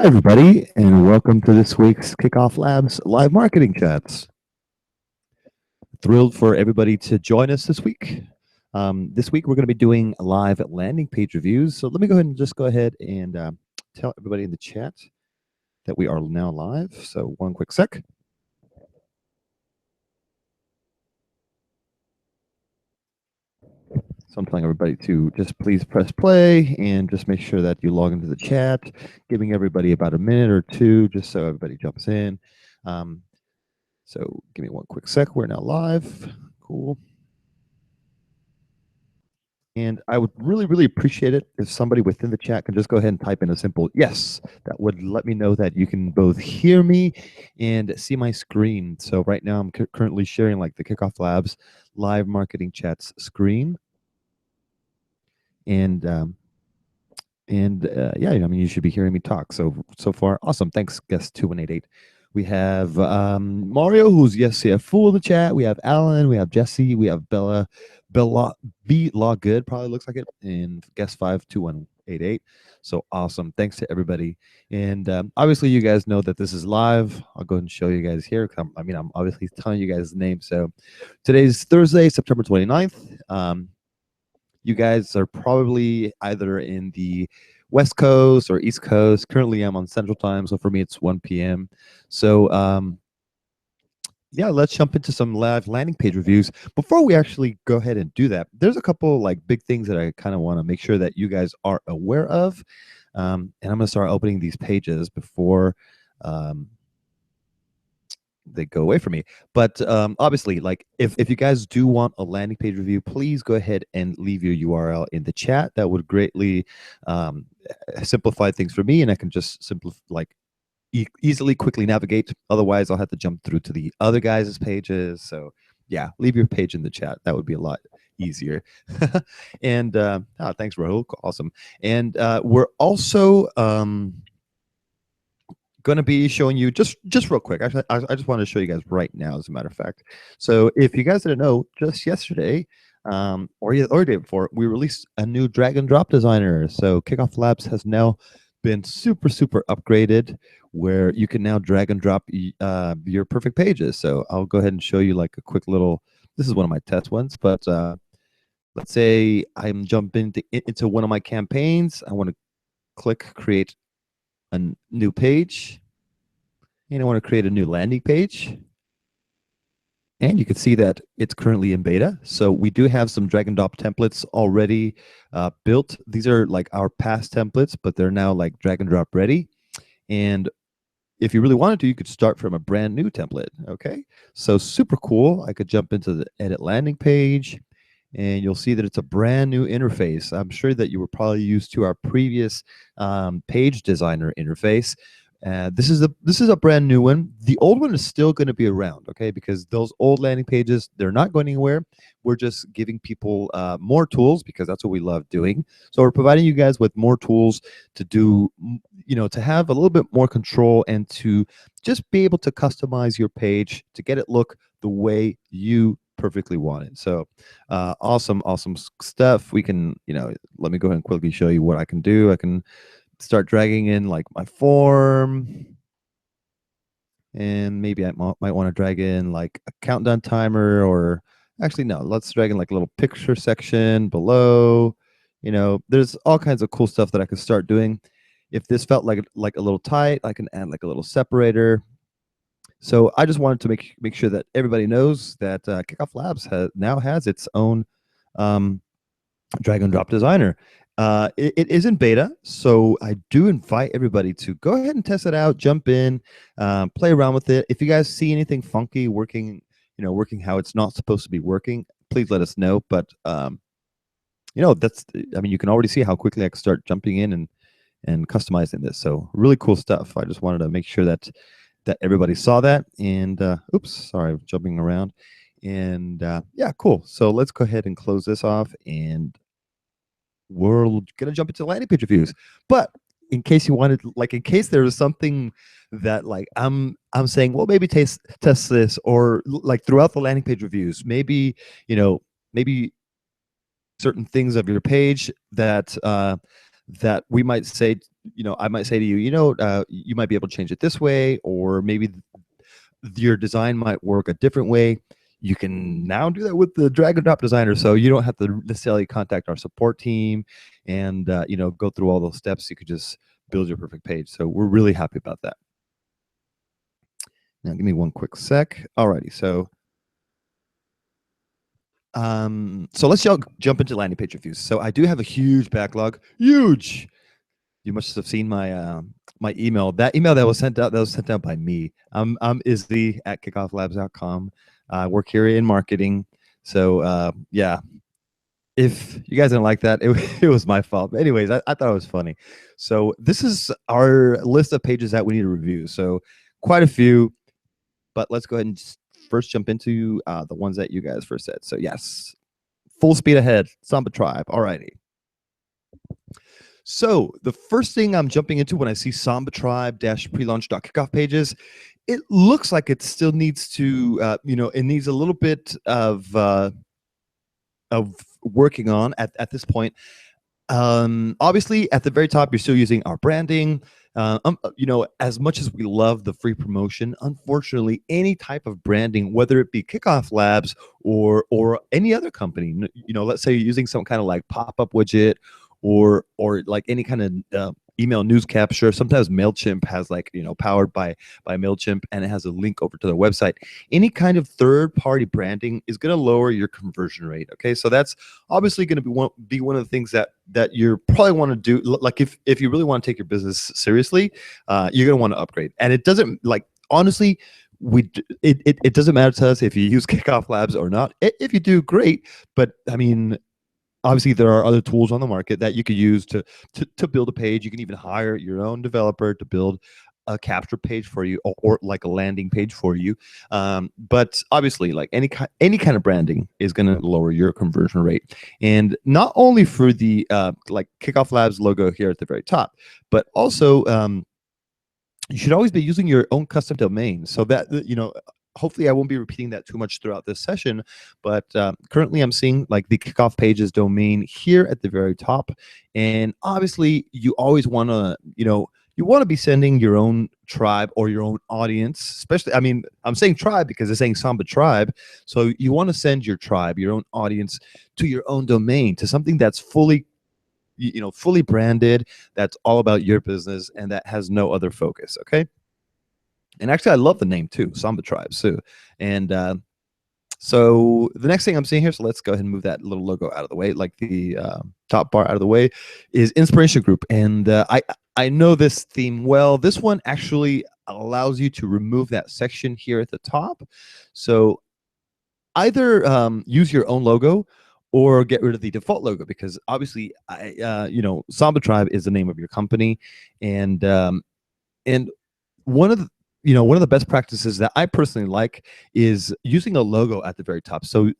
everybody, and welcome to this week's Kickoff Labs live marketing chats. Thrilled for everybody to join us this week. This week we're going to be doing live landing page reviews. So let me go ahead and tell everybody in the chat that we are now live. So one quick sec. So I'm telling everybody to just please press play and just make sure that you log into the chat, giving everybody about a minute or two just so everybody jumps in. So give me one quick sec. We're now live. Cool. And I would really appreciate it if somebody within the chat can just go ahead and type in a simple yes. That would let me know that you can both hear me and see my screen. So right now I'm currently sharing like the Kickoff Labs live marketing chats screen. And yeah, I mean, you should be hearing me talk. So far, awesome. Thanks, guest 2188. We have Mario, who's yes, full in the chat. We have Alan, we have Jesse, we have Bella B Law Good, probably looks like it, and guest 52188. So awesome. Thanks to everybody. And obviously, you guys know that this is live. I'll go ahead and show you guys here. I'm obviously telling you guys the name. So today's Thursday, September 29th. You guys are probably either in the West Coast or East Coast. Currently, I'm on Central Time, so for me, it's 1 p.m. So, yeah, let's jump into some live landing page reviews. Before we actually go ahead and do that, there's a couple like big things that I kind of want to make sure that you guys are aware of. And I'm going to start opening these pages before they go away from me. But obviously, like if you guys do want a landing page review, please go ahead and leave your URL in the chat. That would greatly simplify things for me, and I can just easily, quickly navigate. Otherwise, I'll have to jump through to the other guys' pages. So yeah, leave your page in the chat. That would be a lot easier. And thanks, Rahul. Awesome. And we're also going to be showing you just real quick. Actually, I just want to show you guys right now, as a matter of fact. So if you guys didn't know, just yesterday or the day before, we released a new drag and drop designer. So Kickoff Labs has now been super upgraded, where you can now drag and drop your perfect pages. So I'll go ahead and show you like a quick little. This is one of my test ones, but let's say I'm jumping into one of my campaigns. I want to click create a new page, and I want to create a new landing page. And you can see that it's currently in beta. So we do have some drag and drop templates already built. These are like our past templates, but they're now like drag and drop ready. And if you really wanted to, you could start from a brand new template. Okay, so super cool. I could jump into the edit landing page, and you'll see that it's a brand new interface. I'm sure that you were probably used to our previous page designer interface. This is a brand new one. The old one is still going to be around, okay? Because those old landing pages, they're not going anywhere. We're just giving people more tools, because that's what we love doing. So we're providing you guys with more tools to do, to have a little bit more control and to just be able to customize your page to get it look the way you perfectly want it. So awesome stuff. We can, let me go ahead and quickly show you what I can do. I can start dragging in like my form, and maybe I might want to drag in like a countdown timer, or actually no, let's drag in like a little picture section below. There's all kinds of cool stuff that I could start doing. If this felt like a little tight, I can add like a little separator. So I just wanted to make sure that everybody knows that Kickoff Labs now has its own drag and drop designer. It is in beta, so I do invite everybody to go ahead and test it out, jump in, play around with it. If you guys see anything funky working how it's not supposed to be working, please let us know. But you can already see how quickly I can start jumping in and customizing this. So really cool stuff. I just wanted to make sure that everybody saw that. And oops, sorry, I'm jumping around. And yeah, cool. So let's go ahead and close this off, and we're gonna jump into landing page reviews. But in case you wanted, in case there was something that I'm saying, well, maybe test this, or like throughout the landing page reviews, maybe maybe certain things of your page that that we might say, I might say to you, you might be able to change it this way, or maybe your design might work a different way. You can now do that with the drag and drop designer, so you don't have to necessarily contact our support team and go through all those steps. You could just build your perfect page. So we're really happy about that. Now, give me one quick sec. Alrighty, so let's jump into landing page reviews. So I do have a huge backlog. Huge. You must have seen my my email. That email that was sent out by me. I'm Izzy at kickofflabs.com. I work here in marketing. So yeah, if you guys didn't like that, it was my fault. But anyways, I thought it was funny. So this is our list of pages that we need to review. So quite a few, but let's go ahead and just first jump into the ones that you guys first said. So yes, full speed ahead, Samba Tribe. Alrighty. So the first thing I'm jumping into when I see Samba Tribe -prelaunch.kickoff pages, it looks like it still needs to, it needs a little bit of working on at this point. Obviously, at the very top, you're still using our branding. As much as we love the free promotion, unfortunately, any type of branding, whether it be Kickoff Labs or any other company, let's say you're using some kind of like pop-up widget or like any kind of email news capture. Sometimes MailChimp has like, powered by MailChimp, and it has a link over to their website. Any kind of third-party branding is going to lower your conversion rate. Okay, so that's obviously going to be one of the things that you probably want to do. Like if you really want to take your business seriously, you're going to want to upgrade. And it doesn't, like, honestly, it doesn't matter to us if you use Kickoff Labs or not. If you do, great. But I mean, obviously, there are other tools on the market that you could use to build a page. You can even hire your own developer to build a capture page for you, or like a landing page for you. But obviously, like any kind of branding is going to lower your conversion rate. And not only for the like Kickoff Labs logo here at the very top, but also you should always be using your own custom domain, so that hopefully I won't be repeating that too much throughout this session, but currently I'm seeing like the Kickoff Pages domain here at the very top. And obviously you always want to, you want to be sending your own tribe or your own audience, especially, I mean, I'm saying tribe because it's saying Samba Tribe. So you want to send your tribe, your own audience, to your own domain, to something that's fully fully branded, that's all about your business, and that has no other focus. Okay. And actually, I love the name too, Samba Tribe. So, and so the next thing I'm seeing here, so let's go ahead and move that little logo out of the way, like the top bar out of the way, is Inspiration Group. And I know this theme well. This one actually allows you to remove that section here at the top. So either use your own logo or get rid of the default logo, because obviously, Samba Tribe is the name of your company, and one of the best practices that I personally like is using a logo at the very top. So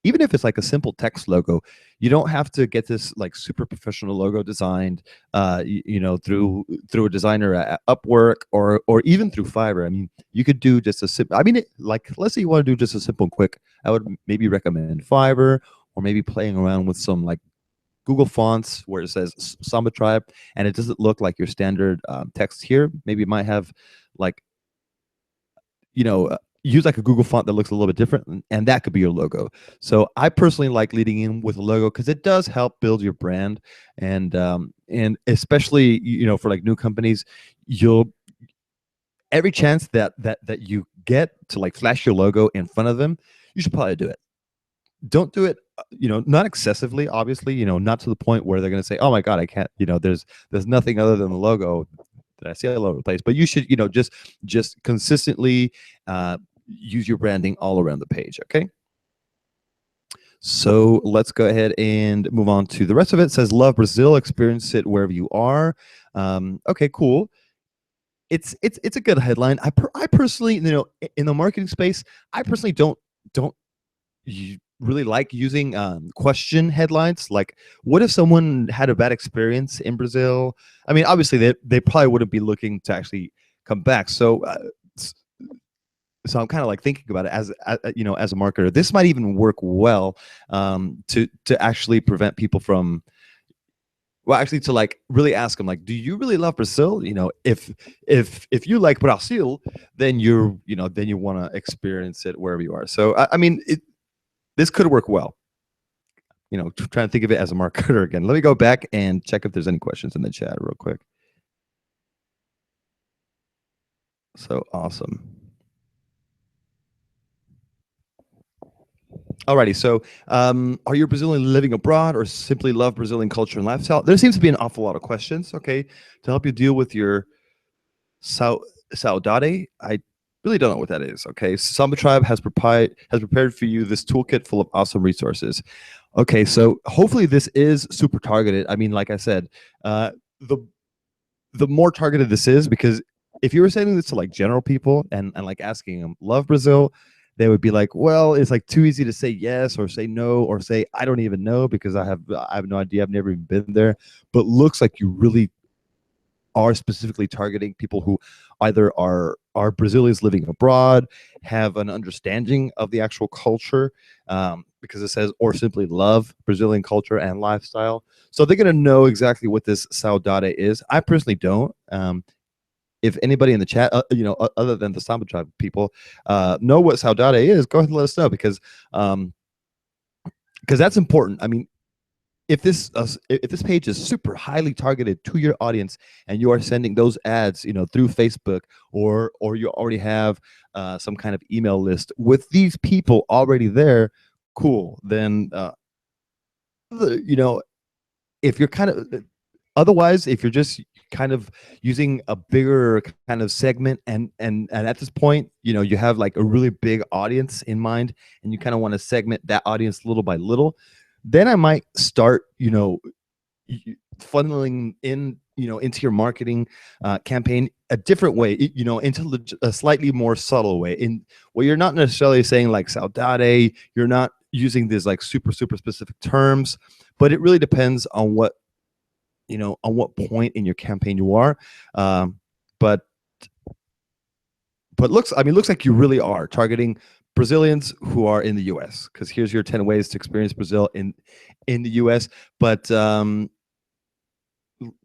even if it's like a simple text logo, you don't have to get this like super professional logo designed, through a designer at Upwork or even through Fiverr. I mean, you could do just a simple. I mean, like, let's say you want to do just a simple and quick. I would maybe recommend Fiverr, or maybe playing around with some like Google Fonts where it says Samba Tribe, and it doesn't look like your standard text here. Maybe it might have like, use like a Google font that looks a little bit different, and that could be your logo. So I personally like leading in with a logo because it does help build your brand, and especially for like new companies, every chance that you get to like flash your logo in front of them, you should probably do it. Don't do it, not excessively, obviously, not to the point where they're going to say, oh my God, I can't, there's nothing other than the logo that I see all over the place. But you should, just consistently use your branding all around the page. Okay. So let's go ahead and move on to the rest of it. It says, love Brazil, experience it wherever you are. Okay, cool. It's a good headline. I personally, in the marketing space, I personally don't really like using question headlines. Like, what if someone had a bad experience in Brazil? I mean, obviously they probably wouldn't be looking to actually come back. So so I'm kind of like thinking about it as a marketer. This might even work well to actually prevent people from well, actually, to like really ask them, like, do you really love Brazil? You know, if you like Brazil, then then you want to experience it wherever you are. So I mean, this could work well. You know, trying to think of it as a marketer again. Let me go back and check if there's any questions in the chat real quick. So awesome. Alrighty, so are you Brazilian living abroad or simply love Brazilian culture and lifestyle? There seems to be an awful lot of questions, okay, to help you deal with your saudade. I really don't know what that is, okay? Samba Tribe has prepared for you this toolkit full of awesome resources. Okay, so hopefully this is super targeted. I mean, like I said, the more targeted this is, because if you were sending this to like general people and like asking them, love Brazil, they would be like, well, it's like too easy to say yes or say no or say I don't even know because I have no idea, I've never even been there. But looks like you really are specifically targeting people who either are Brazilians living abroad, have an understanding of the actual culture, because it says or simply love Brazilian culture and lifestyle. So they're gonna know exactly what this saudade is. I personally don't. If anybody in the chat, other than the Samba Tribe people, know what saudade is, go ahead and let us know, because that's important. I mean, if this page is super highly targeted to your audience and you are sending those ads, through Facebook, or you already have some kind of email list with these people already there, cool. Then if you're kind of otherwise, if you're just kind of using a bigger kind of segment, and at this point, you have like a really big audience in mind, and you kind of want to segment that audience little by little, then I might start, funneling in, into your marketing campaign a different way, into a slightly more subtle way. In well, you're not necessarily saying like saudade, you're not using these like super specific terms, but it really depends on what point in your campaign you are. But looks like you really are targeting Brazilians who are in the US, because here's your 10 ways to experience Brazil in the US. But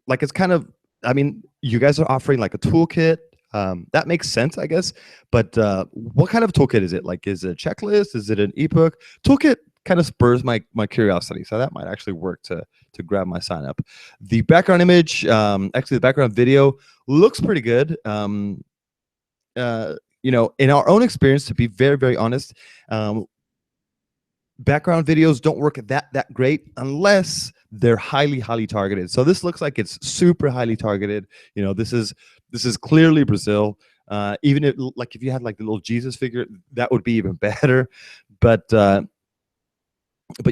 like, it's kind of, I mean, you guys are offering like a toolkit. That makes sense, I guess. But what kind of toolkit is it? Like, is it a checklist? Is it an ebook? Toolkit kind of spurs my curiosity, so that might actually work to grab my sign up. The background image, actually the background video looks pretty good. In our own experience, to be very honest, background videos don't work that great unless they're highly targeted. So this looks like it's super highly targeted. This is clearly Brazil. Even if you had like the little Jesus figure, that would be even better. But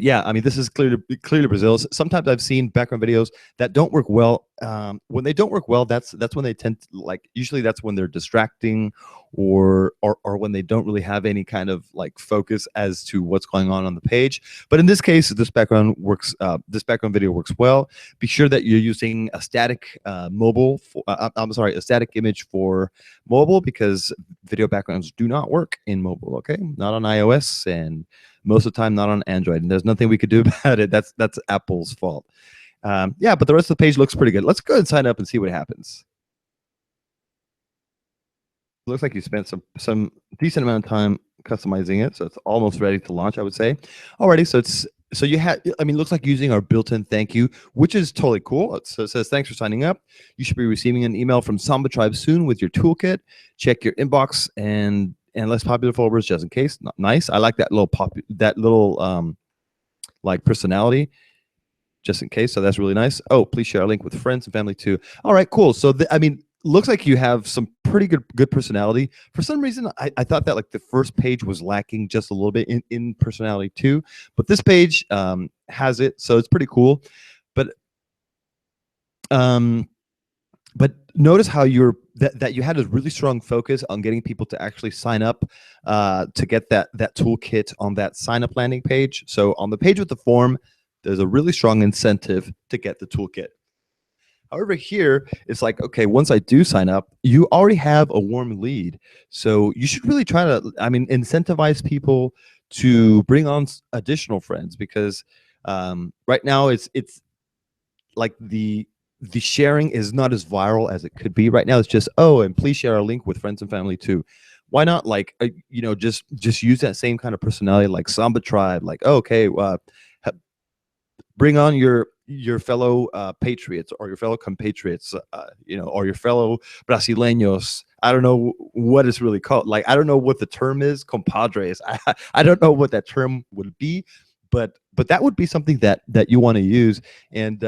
yeah, I mean, this is clearly Brazil. Sometimes I've seen background videos that don't work well. When they don't work well, that's when they tend to, like, usually that's when they're distracting, or when they don't really have any kind of like focus as to what's going on the page. But in this case, this background works. This background video works well. Be sure that you're using a static mobile. A static image for mobile, because video backgrounds do not work in mobile. Okay, not on iOS, and most of the time not on Android, and there's nothing we could do about it. That's Apple's fault. Yeah, but the rest of the page looks pretty good. Let's go ahead and sign up and see what happens. Looks like you spent some decent amount of time customizing it, so it's almost ready to launch, I would say. Alrighty, so you had, I mean, looks like using our built-in thank you, which is totally cool. So it says, thanks for signing up. You should be receiving an email from Samba Tribe soon with your toolkit. Check your inbox and less popular followers just in case. Nice. I like that little like personality, just in case. So that's really nice. Oh, please share a link with friends and family too. All right, cool. So I mean, looks like you have some pretty good personality. For some reason, I thought that like the first page was lacking just a little bit in personality too, but this page has it, so it's pretty cool. But notice how that you had a really strong focus on getting people to actually sign up to get that toolkit on that sign up landing page. So on the page with the form, there's a really strong incentive to get the toolkit. However, here it's like, okay, once I do sign up, you already have a warm lead. So you should really try to, I mean, incentivize people to bring on additional friends, because right now it's the sharing is not as viral as it could be right now. It's just, oh, and please share our link with friends and family too. Why not, like, just use that same kind of personality, like Samba Tribe, like, oh, okay, bring on your fellow patriots or your fellow compatriots, or your fellow brasileños. I don't know what it's really called. Like, I don't know what the term is, compadres. I don't know what that term would be, but that would be something that you want to use, and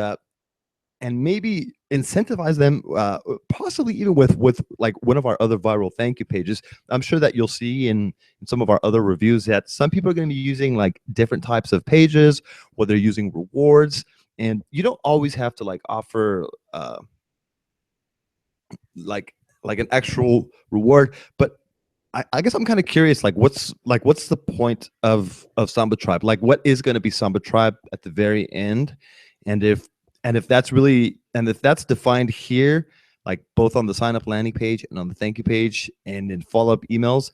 maybe incentivize them, possibly even with like one of our other viral thank you pages. I'm sure that you'll see in some of our other reviews that some people are going to be using like different types of pages, or they're using rewards, and you don't always have to like offer like an actual reward. But I guess I'm kind of curious, like what's the point of Samba Tribe? Like, what is going to be Samba Tribe at the very end? And if that's defined here, like both on the sign up landing page and on the thank you page and in follow up emails,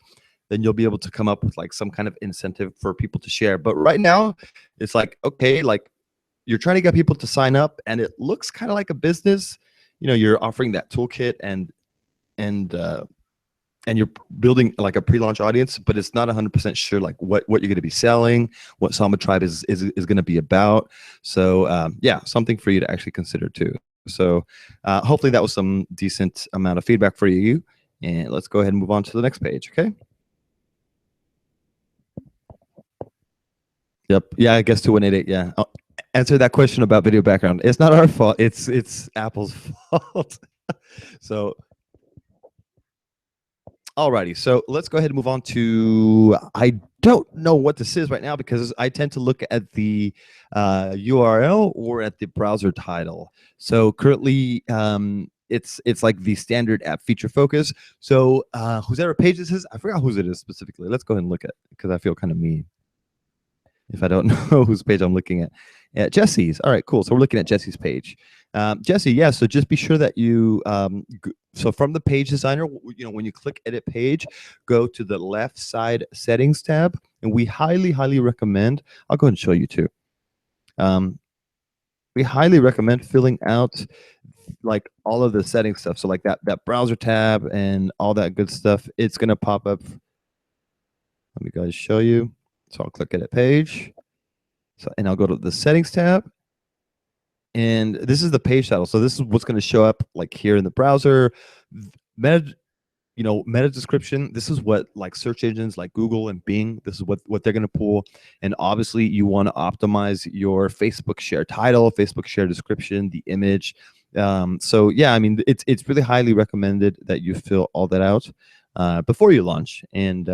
then you'll be able to come up with like some kind of incentive for people to share. But right now, it's like, okay, like you're trying to get people to sign up, and it looks kind of like a business. You're offering that toolkit, and you're building like a pre-launch audience, but it's not 100% sure like what you're going to be selling, what Samba Tribe is going to be about. So yeah, something for you to actually consider too. So hopefully that was some decent amount of feedback for you. And let's go ahead and move on to the next page. Okay. Yep. Yeah, I guess 2188. Yeah. I'll answer that question about video background. It's not our fault. It's Apple's fault. So alrighty, so let's go ahead and move on to, I don't know what this is right now because I tend to look at the URL or at the browser title. So currently, it's like the standard app feature focus. So whose ever page this is, I forgot whose it is specifically. Let's go ahead and look at it because I feel kind of mean if I don't know whose page I'm looking at. Yeah, Jesse's. All right, cool. So we're looking at Jesse's page. Jesse, yeah, so just be sure that you, so from the page designer, when you click edit page, go to the left side settings tab, and we highly, highly recommend, I'll go ahead and show you too. We highly recommend filling out like all of the settings stuff. So like that browser tab and all that good stuff, it's going to pop up. Let me guys show you. So I'll click edit page. So, and I'll go to the settings tab, and this is the page title. So this is what's going to show up like here in the browser. Meta description. This is what like search engines like Google and Bing, this is what they're going to pull. And obviously you want to optimize your Facebook share title, Facebook share description, the image. So yeah, I mean, it's really highly recommended that you fill all that out before you launch. And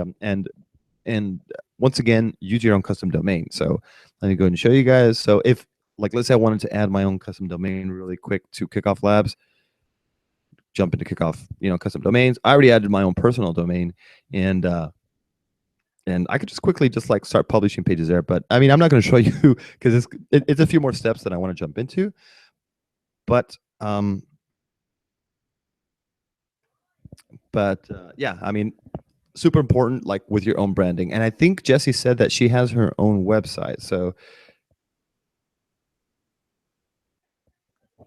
once again, use your own custom domain. So let me go ahead and show you guys. So if, like, let's say I wanted to add my own custom domain really quick to Kickoff Labs, jump into Kickoff, custom domains. I already added my own personal domain, and I could just quickly just like start publishing pages there. But I mean, I'm not going to show you because it's a few more steps that I want to jump into. But yeah, I mean, super important, like with your own branding. And I think Jessie said that she has her own website. So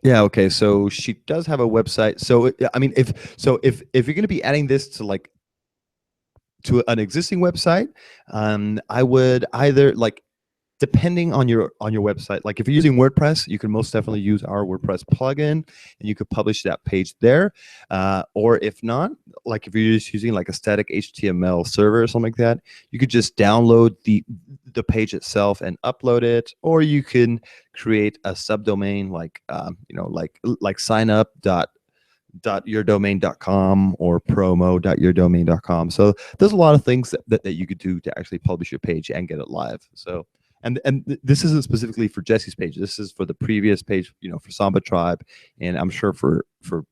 yeah, okay. So she does have a website. So I mean, if you're going to be adding this to like to an existing website, I would either like, depending on your website, like if you're using WordPress, you can most definitely use our WordPress plugin, and you could publish that page there. Or if not, like if you're just using like a static HTML server or something like that, you could just download the page itself and upload it. Or you can create a subdomain like like signup.yourdomain.com or promo.yourdomain.com. So there's a lot of things that you could do to actually publish your page and get it live. So and this isn't specifically for Jesse's page. This is for the previous page, for Samba Tribe, and I'm sure for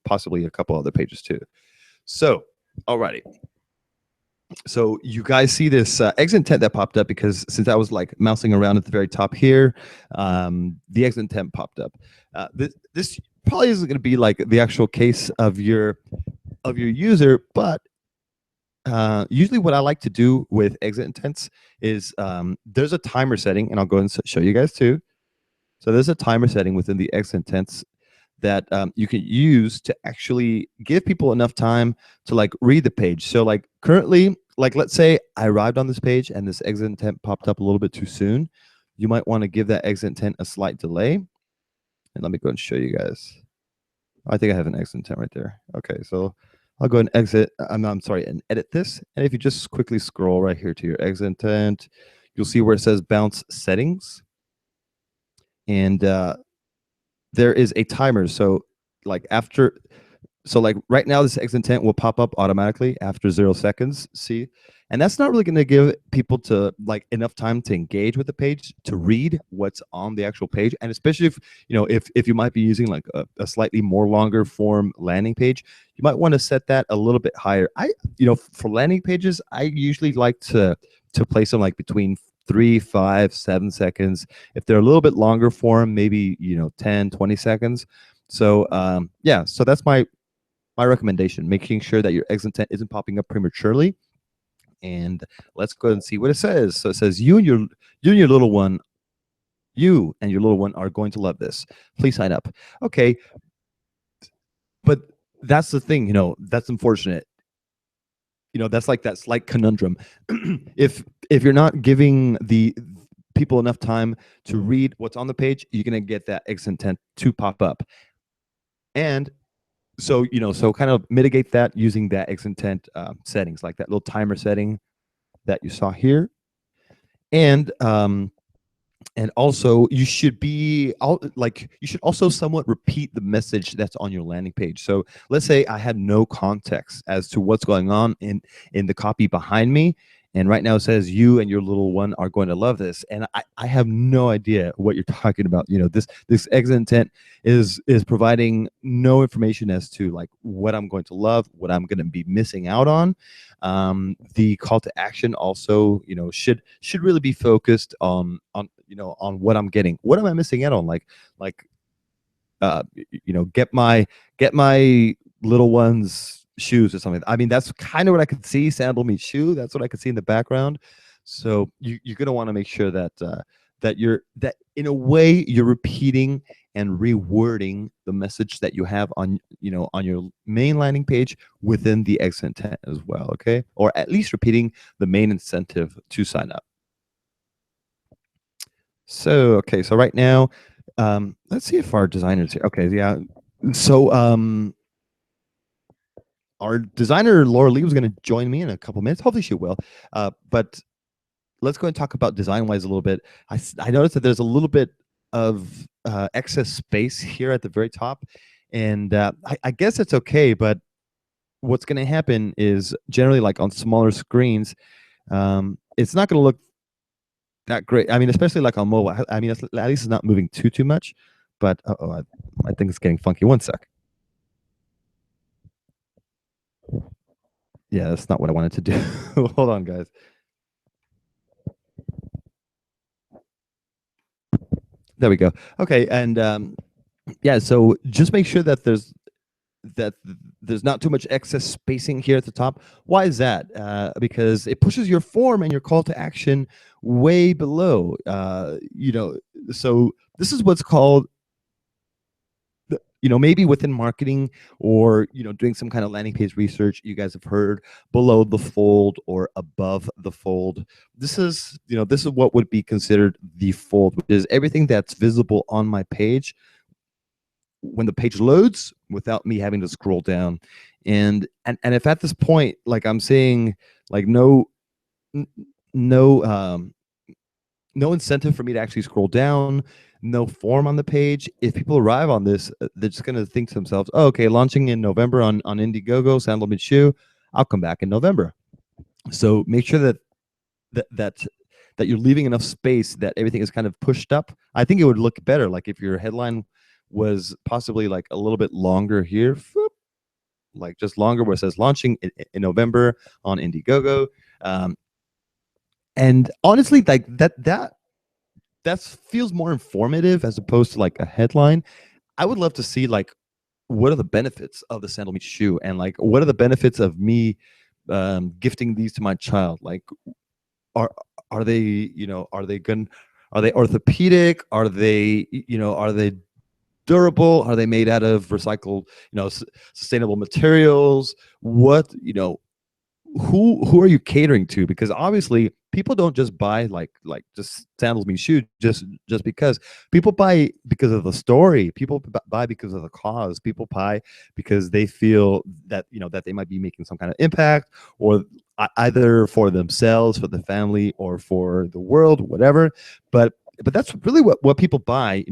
possibly a couple other pages too. So, alrighty. So you guys see this exit intent that popped up because since I was like mousing around at the very top here, the exit intent popped up. This probably isn't going to be like the actual case of your user, but usually what I like to do with exit intents is there's a timer setting, and I'll go and show you guys too. So there's a timer setting within the X intents that you can use to actually give people enough time to like read the page. So like currently, like let's say I arrived on this page and this exit intent popped up a little bit too soon. You might want to give that exit intent a slight delay. And let me go and show you guys. I think I have an exit intent right there. Okay, so I'll go and exit. I'm sorry, and edit this. And if you just quickly scroll right here to your exit intent, you'll see where it says bounce settings. And there is a timer. So like after, so like right now this exit intent will pop up automatically after 0 seconds. See, and that's not really going to give people to like enough time to engage with the page, to read what's on the actual page. And especially if you know if you might be using like a slightly more longer form landing page, you might want to set that a little bit higher. For landing pages, I usually like to place them like between 3, 5, 7 seconds. If they're a little bit longer form, maybe 10, 20 seconds. So yeah, so that's my recommendation, making sure that your exit intent isn't popping up prematurely. And let's go ahead and see what it says. So it says you and your little one are going to love this. Please sign up. Okay, but that's the thing, that's unfortunate. That's like that slight conundrum. if you're not giving the people enough time to read what's on the page, you're gonna get that exit intent to pop up. And so kind of mitigate that using that exit intent settings, like that little timer setting that you saw here. And also you should also somewhat repeat the message that's on your landing page. So let's say I had no context as to what's going on in the copy behind me, and right now it says you and your little one are going to love this, and I have no idea what you're talking about. This exit intent is providing no information as to like what I'm going to love, what I'm going to be missing out on. The call to action also should really be focused on what I'm getting. What am I missing out on? Get my little one's shoes or something. I mean, that's kind of what I could see. Sandal meets shoe. That's what I could see in the background. So you're gonna want to make sure that that in a way you're repeating and rewording the message that you have on your main landing page within the exit intent as well. Okay, or at least repeating the main incentive to sign up. So okay, so right now, let's see if our designer's here. Okay, yeah. So our designer Laura Lee was going to join me in a couple minutes. Hopefully she will. But let's go and talk about design-wise a little bit. I noticed that there's a little bit of excess space here at the very top, and I guess it's okay. But what's going to happen is generally, like on smaller screens, it's not going to look that great. I mean, especially like on mobile. I mean, at least it's not moving too much. But I think it's getting funky. One sec. Yeah, that's not what I wanted to do. Hold on, guys. There we go. Okay, and yeah, so just make sure that there's not too much excess spacing here at the top. Why is that? Because it pushes your form and your call to action way below. So this is what's called, maybe within marketing or doing some kind of landing page research, you guys have heard below the fold or above the fold. This is what would be considered the fold, which is everything that's visible on my page when the page loads without me having to scroll down. And if at this point, like I'm seeing like no incentive for me to actually scroll down, no form on the page, if people arrive on this, they're just going to think to themselves, oh, okay, launching in November on Indiegogo, Sandal Meets Shoe, I'll come back in November. So make sure that you're leaving enough space that everything is kind of pushed up. I think it would look better like if your headline was possibly like a little bit longer here, like just longer, where it says launching in November on Indiegogo. And honestly, like that feels more informative as opposed to like a headline. I would love to see like what are the benefits of the Sandal Meets Shoe, and like what are the benefits of me gifting these to my child. Like are they Are they orthopedic? Are they, are they durable? Are they made out of recycled, sustainable materials? What, who are you catering to? Because obviously people don't just buy like just sandals mean shoes just because. People buy because of the story. People buy because of the cause. People buy because they feel that, that they might be making some kind of impact, or either for themselves, for the family, or for the world, whatever. But that's really what people buy,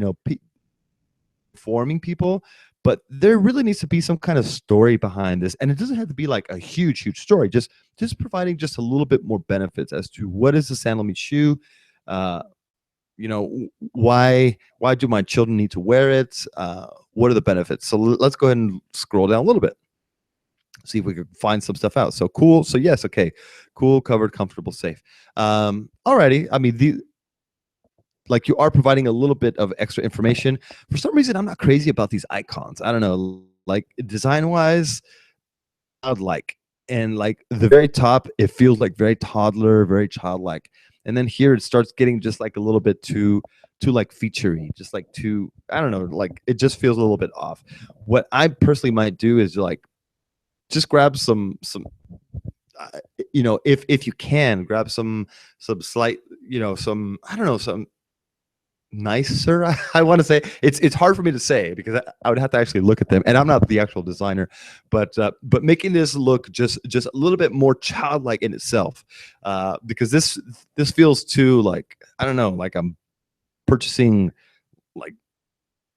forming people. But there really needs to be some kind of story behind this, and it doesn't have to be like a huge story. Just providing just a little bit more benefits as to what is the sandal meat shoe. uh why do my children need to wear it? What are the benefits? So let's go ahead and scroll down a little bit, see if we could find some stuff out. So cool. So yes, okay, cool, covered, comfortable, safe. Alrighty. I mean, like, you are providing a little bit of extra information. For some reason, I'm not crazy about these icons. I don't know, like design wise, I'd like, and like the very top, it feels like very toddler, very childlike. And then here it starts getting just like a little bit too like featurey, just like too, I don't know, like it just feels a little bit off. What I personally might do is like just grab some if you can grab some slight, some, I don't know, some nicer, I want to say. It's hard for me to say because I would have to actually look at them, and I'm not the actual designer. But making this look just a little bit more childlike in itself, because this feels too, like, I don't know, like I'm purchasing like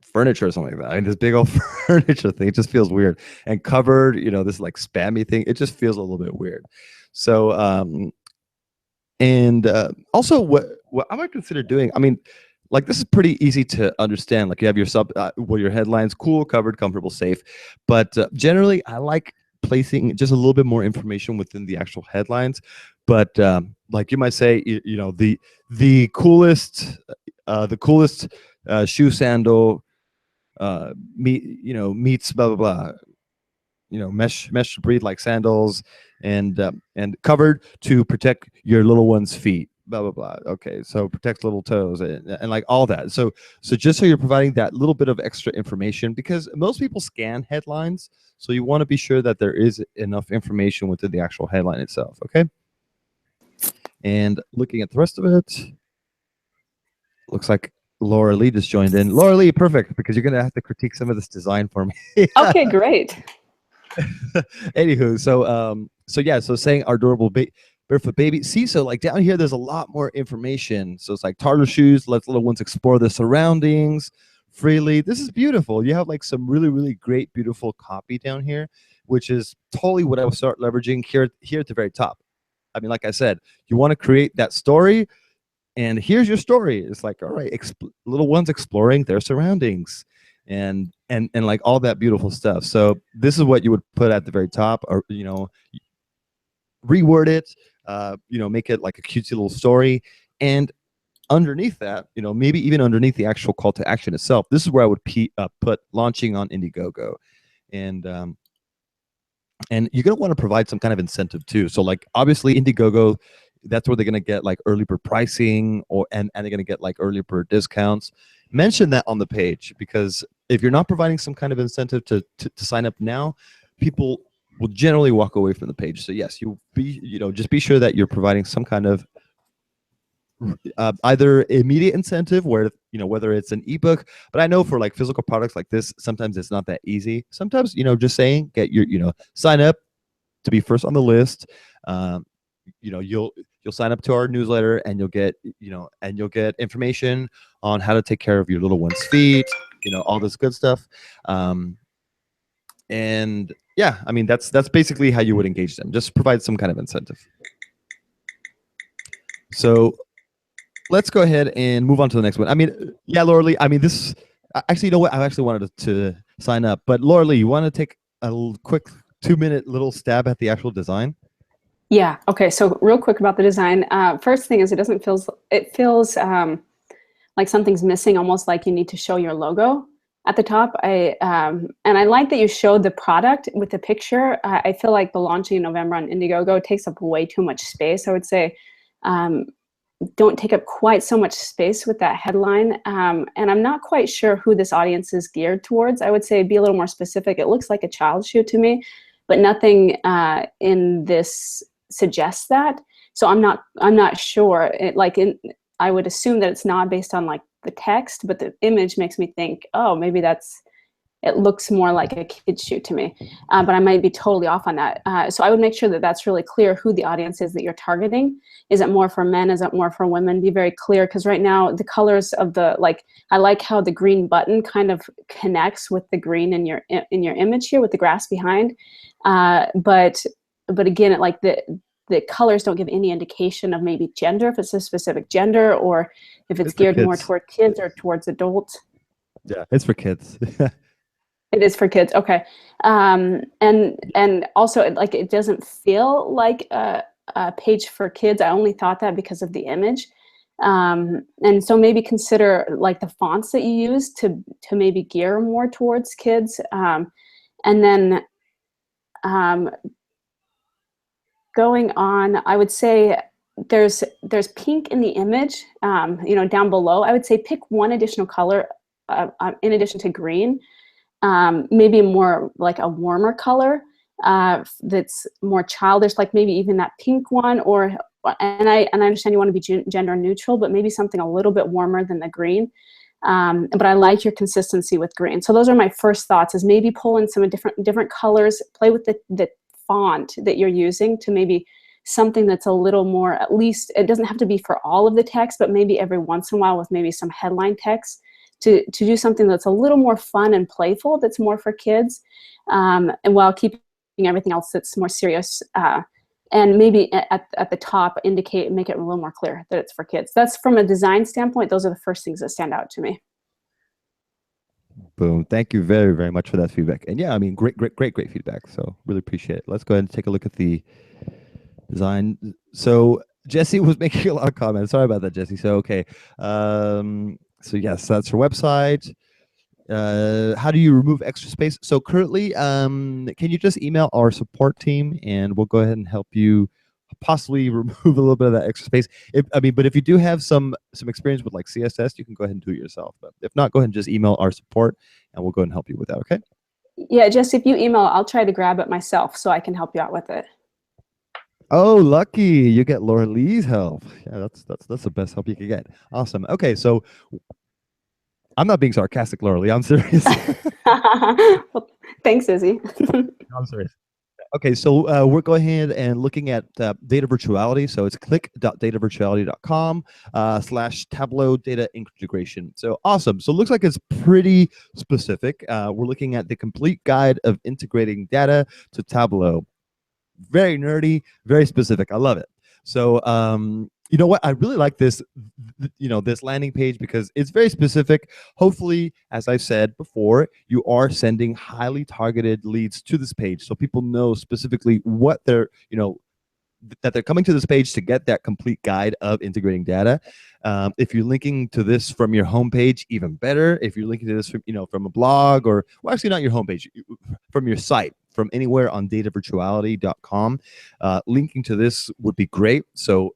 furniture or something like that. I mean, this big old furniture thing, it just feels weird. And covered, this like spammy thing, it just feels a little bit weird. So and also what I might consider doing, I mean, like, this is pretty easy to understand. Like, you have your your headlines, cool, covered, comfortable, safe. But generally, I like placing just a little bit more information within the actual headlines. But like, you might say, the coolest shoe sandal meets blah blah blah. Mesh to breathe like sandals, and covered to protect your little one's feet, blah blah blah. Okay, so protect little toes, and like all that. So just so you're providing that little bit of extra information, because most people scan headlines, so you want to be sure that there is enough information within the actual headline itself. Okay, and looking at the rest of it, looks like Laura Lee just joined in. Laura Lee, perfect, because you're gonna have to critique some of this design for me. Okay, great. Anywho, so yeah, so saying our durable barefoot baby. See, so like down here, there's a lot more information. So it's like toddler shoes, let little ones explore their surroundings freely. This is beautiful. You have like some really great, beautiful copy down here, which is totally what I would start leveraging here at the very top. I mean, like I said, you want to create that story, and here's your story. It's like, all right, little ones exploring their surroundings, and like all that beautiful stuff. So this is what you would put at the very top, or reword it, make it like a cutesy little story. And underneath that, maybe even underneath the actual call to action itself, this is where I would put launching on Indiegogo. And you're going to want to provide some kind of incentive too. So like, obviously Indiegogo, that's where they're going to get like early bird pricing, and they're going to get like early bird discounts. Mention that on the page, because if you're not providing some kind of incentive to sign up now, people will generally walk away from the page. So yes, just be sure that you're providing some kind of either immediate incentive, where whether it's an ebook. But I know for like physical products like this, sometimes it's not that easy. Sometimes just saying get your sign up to be first on the list. You'll sign up to our newsletter, and you'll get information on how to take care of your little one's feet, all this good stuff. And yeah, I mean, that's basically how you would engage them. Just provide some kind of incentive. So let's go ahead and move on to the next one. I mean, yeah, Laura Lee, I mean, this actually, you know what, I actually wanted to sign up, but Laura Lee, you want to take a quick 2-minute little stab at the actual design? Yeah. Okay. So real quick about the design. First thing is, it feels like something's missing, almost like you need to show your logo at the top. And I like that you showed the product with the picture. I feel like the launching in November on Indiegogo takes up way too much space. I would say don't take up quite so much space with that headline. And I'm not quite sure who this audience is geared towards. I would say be a little more specific. It looks like a child shoe to me, but nothing in this suggests that. So I'm not sure. I would assume that it's not based on like the text, but the image makes me think, oh, maybe it looks more like a kid's shoe to me, but I might be totally off on that. So I would make sure that that's really clear who the audience is that you're targeting. Is it more for men? Is it more for women? Be very clear, because right now the colors of I like how the green button kind of connects with the green in your image here with the grass behind. But again, the colors don't give any indication of maybe gender, if it's a specific gender, or if it's geared more toward kids or towards adults. Yeah, it's for kids. It is for kids. Okay. And also it doesn't feel like a page for kids. I only thought that because of the image. And so maybe consider like the fonts that you use to maybe gear more towards kids. And then going on, I would say there's pink in the image, down below. I would say pick one additional color in addition to green. Maybe more like a warmer color that's more childish, like maybe even that pink one, and I understand you want to be gender neutral, but maybe something a little bit warmer than the green. But I like your consistency with green. So those are my first thoughts, is maybe pull in some different colors, play with the font that you're using to maybe something that's a little more, at least it doesn't have to be for all of the text, but maybe every once in a while with maybe some headline text. To do something that's a little more fun and playful, that's more for kids, and while keeping everything else that's more serious, and maybe at the top make it a little more clear that it's for kids. That's from a design standpoint. Those are the first things that stand out to me. Boom. Thank you very, very much for that feedback. And yeah, I mean, great feedback. So really appreciate it. Let's go ahead and take a look at the design. So Jesse was making a lot of comments. Sorry about that, Jesse. So, okay. So yes, that's her website. How do you remove extra space? So currently, can you just email our support team and we'll go ahead and help you possibly remove a little bit of that extra space. But if you do have some experience with like CSS, you can go ahead and do it yourself. But if not, go ahead and just email our support and we'll go ahead and help you with that, okay? Yeah, just if you email, I'll try to grab it myself so I can help you out with it. Oh, lucky. You get Laura Lee's help. Yeah, that's the best help you can get. Awesome. Okay, so I'm not being sarcastic, Laura Lee. I'm serious. Well, thanks, Izzy. I'm serious. Okay, so we're going ahead and looking at data virtuality. So it's click.datavirtuality.com / Tableau data integration. So awesome. So it looks like it's pretty specific. We're looking at the complete guide of integrating data to Tableau. Very nerdy, very specific. I love it. So you know what? I really like this, this landing page because it's very specific. Hopefully, as I said before, you are sending highly targeted leads to this page, so people know specifically what they're, that they're coming to this page to get that complete guide of integrating data. If you're linking to this from your homepage, even better. If you're linking to this from, from a blog or, well, actually not your homepage, from your site, from anywhere on datavirtuality.com, linking to this would be great. So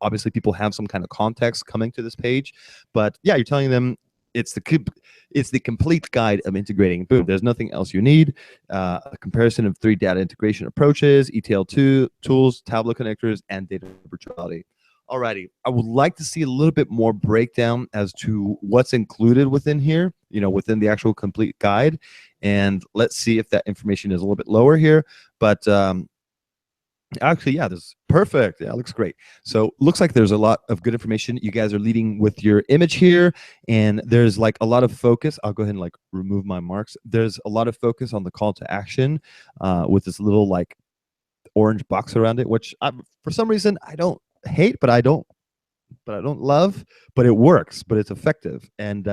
obviously people have some kind of context coming to this page, but yeah, you're telling them it's the complete guide of integrating. Boom, there's nothing else you need. A comparison of 3 data integration approaches, ETL2 tools, Tableau connectors, and data virtuality. Alrighty, I would like to see a little bit more breakdown as to what's included within here, within the actual complete guide. And let's see if that information is a little bit lower here. But actually, yeah, this is perfect. Yeah, it looks great. So looks like there's a lot of good information. You guys are leading with your image here, and there's like a lot of focus. I'll go ahead and like remove my marks. There's a lot of focus on the call to action with this little like orange box around it, which for some reason I don't hate, but I don't love, but it works, but it's effective. And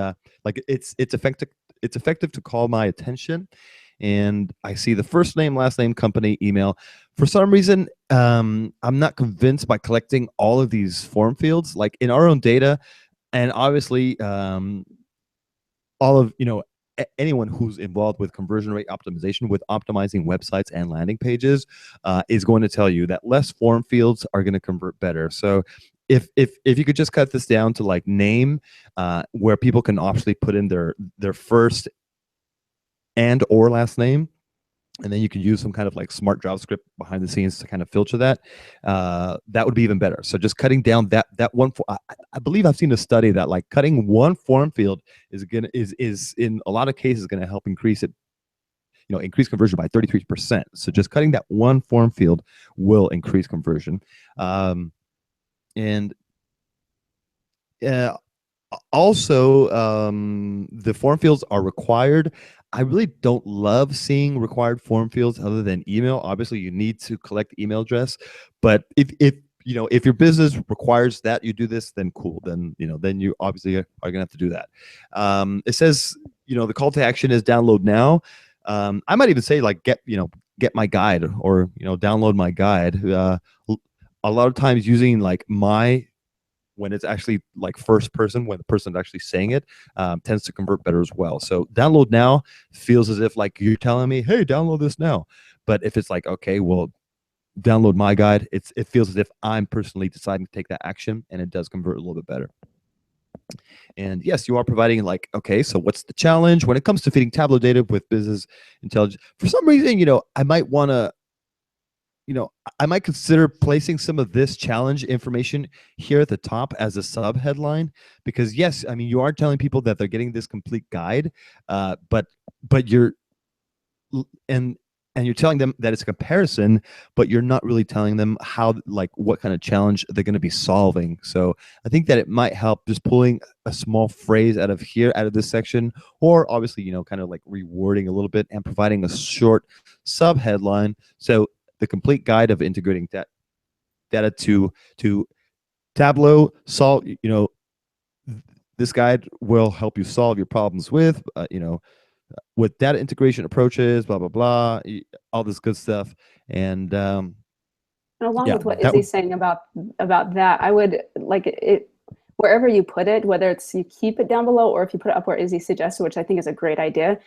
like it's effective to call my attention. And I see the first name, last name, company, email. For some reason, I'm not convinced by collecting all of these form fields, like in our own data. And obviously, all of, anyone who's involved with conversion rate optimization, with optimizing websites and landing pages, is going to tell you that less form fields are going to convert better. So if you could just cut this down to like name, where people can actually put in their first and or last name, and then you can use some kind of like smart JavaScript behind the scenes to kind of filter that. That would be even better. So just cutting down that one. I believe I've seen a study that like cutting one form field is in a lot of cases going to help increase it. Increase conversion by 33%. So just cutting that one form field will increase conversion. And also, the form fields are required. I really don't love seeing required form fields other than email. Obviously, you need to collect email address, but if your business requires that you do this, then cool. Then you obviously are gonna have to do that. It says the call to action is download now. I might even say like get my guide, or download my guide. A lot of times using like when it's actually like first person, when the person's actually saying it, tends to convert better as well. So download now feels as if like you're telling me, hey, download this now. But if it's like, okay, well, download my guide, it feels as if I'm personally deciding to take that action, and it does convert a little bit better. And yes, you are providing like, okay, so what's the challenge when it comes to feeding Tableau data with business intelligence? For some reason, I might want to I might consider placing some of this challenge information here at the top as a sub headline, because yes, I mean, you are telling people that they're getting this complete guide, but you're and you're telling them that it's a comparison, but you're not really telling them what kind of challenge they're going to be solving. So I think that it might help just pulling a small phrase out of this section, or obviously, kind of like rewording a little bit and providing a short sub headline. So the complete guide of integrating data to Tableau. This guide will help you solve your problems with data integration approaches, blah blah blah, all this good stuff. And along with what Izzy's saying about that, I would like it wherever you put it, whether it's you keep it down below or if you put it up where Izzy suggested, which I think is a great idea.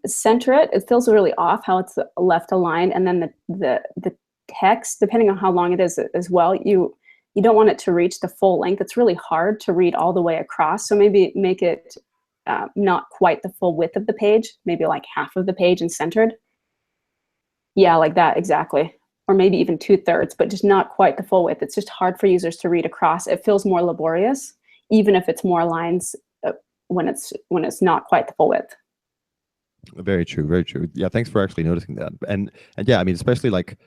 Center it. It feels really off how it's left aligned, and then the text, depending on how long it is as well, you don't want it to reach the full length. It's really hard to read all the way across. So maybe make it not quite the full width of the page, maybe like half of the page and centered. Yeah, like that, exactly. Or maybe even 2/3, but just not quite the full width. It's just hard for users to read across. It feels more laborious, even if it's more lines when it's not quite the full width. Very true, very true. Yeah, thanks for actually noticing that. And yeah, I mean, especially like,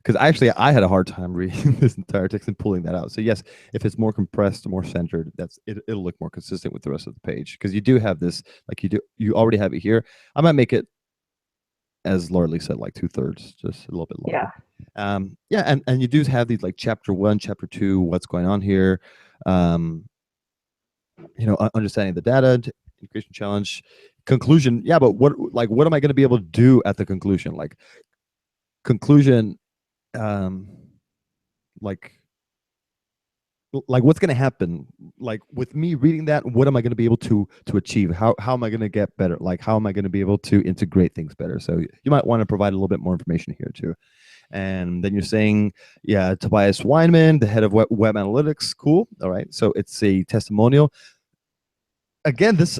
because I had a hard time reading this entire text and pulling that out. So yes, if it's more compressed, more centered, it'll look more consistent with the rest of the page, because you do have this, like you already have it here. I might make it, as Laura Lee said, like 2/3, just a little bit longer. Yeah. And you do have these like chapter 1, chapter 2, what's going on here. Understanding the data, integration challenge, conclusion. Yeah, but what am I going to be able to do at the conclusion? Like conclusion, like what's going to happen? Like with me reading that, what am I going to be able to achieve? How am I going to get better? Like how am I going to be able to integrate things better? So you might want to provide a little bit more information here too. And then you're saying, yeah, Tobias Weinman, the head of web analytics. Cool. All right. So it's a testimonial. Again, this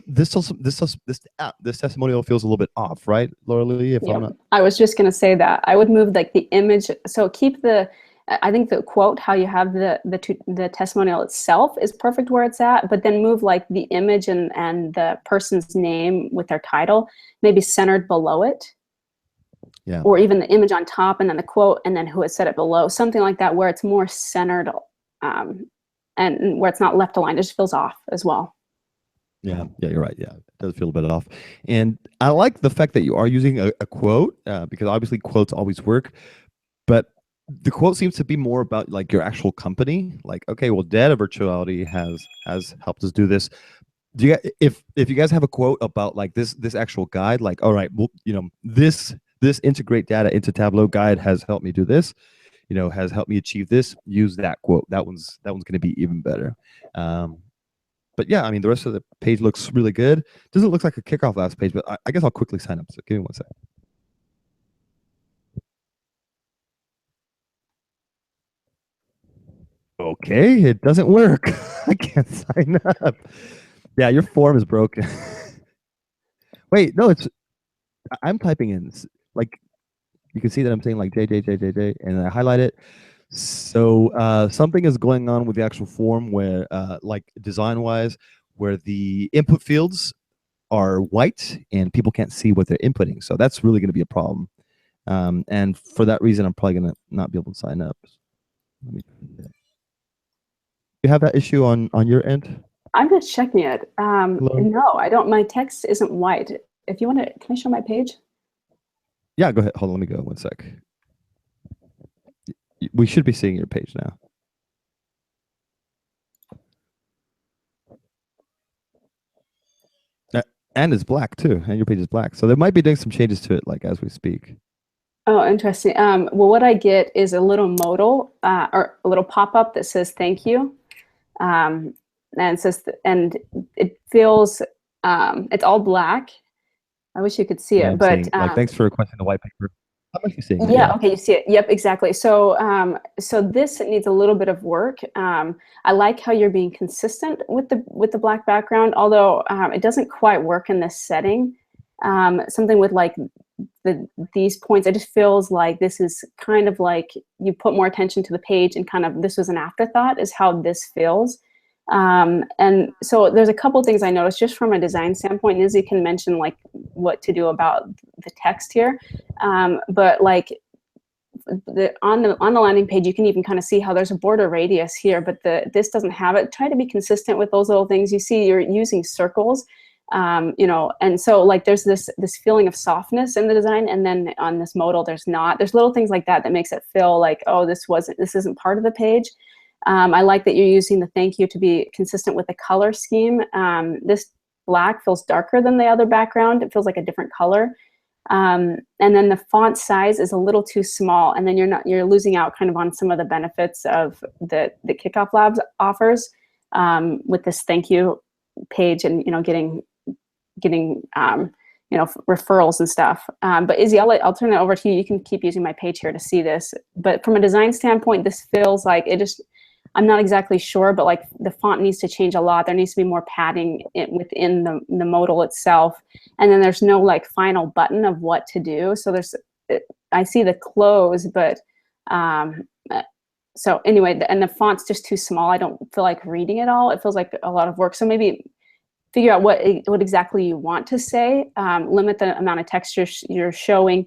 testimonial feels a little bit off, right, Laura Lee? I was just going to say that I would move like the image. So keep I think the quote, how you have the testimonial itself is perfect where it's at, but then move like the image and the person's name with their title, maybe centered below it. Yeah. Or even the image on top and then the quote and then who has said it below, something like that, where it's more centered and where it's not left aligned. It just feels off as well. Yeah, you're right. Yeah, it does feel a bit off. And I like the fact that you are using a quote, because obviously quotes always work, but the quote seems to be more about like your actual company. Like, okay, well, Data Virtuality has helped us do this. Do you guys, if you guys have a quote about like this actual guide, like, all right, well, this integrate data into Tableau guide has helped me do this, has helped me achieve this, use that quote. That one's going to be even better. But yeah, I mean, the rest of the page looks really good. Doesn't look like a kickoff last page, but I guess I'll quickly sign up. So give me 1 second. Okay, it doesn't work. I can't sign up. Yeah, your form is broken. Wait, no, I'm typing in like you can see that I'm saying like JJJJJ and I highlight it. So something is going on with the actual form where like design wise, where the input fields are white and people can't see what they're inputting. So that's really going to be a problem. And for that reason, I'm probably going to not be able to sign up. Let me, you have that issue on your end? I'm just checking it. Hello? No, I don't. My text isn't white. If you want to, can I show my page? Yeah, go ahead. Hold on, let me go 1 sec. We should be seeing your page now. And it's black too, and your page is black. So they might be doing some changes to it, like as we speak. Oh, interesting. Well, what I get is a little modal or a little pop-up that says "Thank you," and it says, and it feels it's all black. I wish you could see Yeah, it, I'm but seeing like thanks for requesting the white paper. How much you seeing it? yeah, okay, you see it. Yep, exactly. So, so this needs a little bit of work. I like how you're being consistent with the black background, although it doesn't quite work in this setting. Something with like these points, it just feels like this is kind of like you put more attention to the page and kind of this was an afterthought is how this feels. And so there's a couple things I noticed just from a design standpoint. Izzy can mention like what to do about the text here. But like on the landing page, you can even kind of see how there's a border radius here, but this doesn't have it. Try to be consistent with those little things. You see you're using circles, you know, and so like there's this feeling of softness in the design, and then on this modal there's not. There's little things like that that makes it feel like, oh, this isn't part of the page. I like that you're using the thank you to be consistent with the color scheme. This black feels darker than the other background. It feels like a different color. And then the font size is a little too small, and then you're losing out kind of on some of the benefits of the Kickoff Labs offers with this thank you page, and you know getting you know referrals and stuff. But Izzy, I'll turn it over to you. You can keep using my page here to see this. But from a design standpoint, this feels like it just. I'm not exactly sure, but like the font needs to change a lot. There needs to be more padding within the modal itself. And then there's no like final button of what to do. So I see the close, but so anyway, and the font's just too small. I don't feel like reading it all. It feels like a lot of work. So maybe figure out what exactly you want to say. Limit the amount of text you're showing.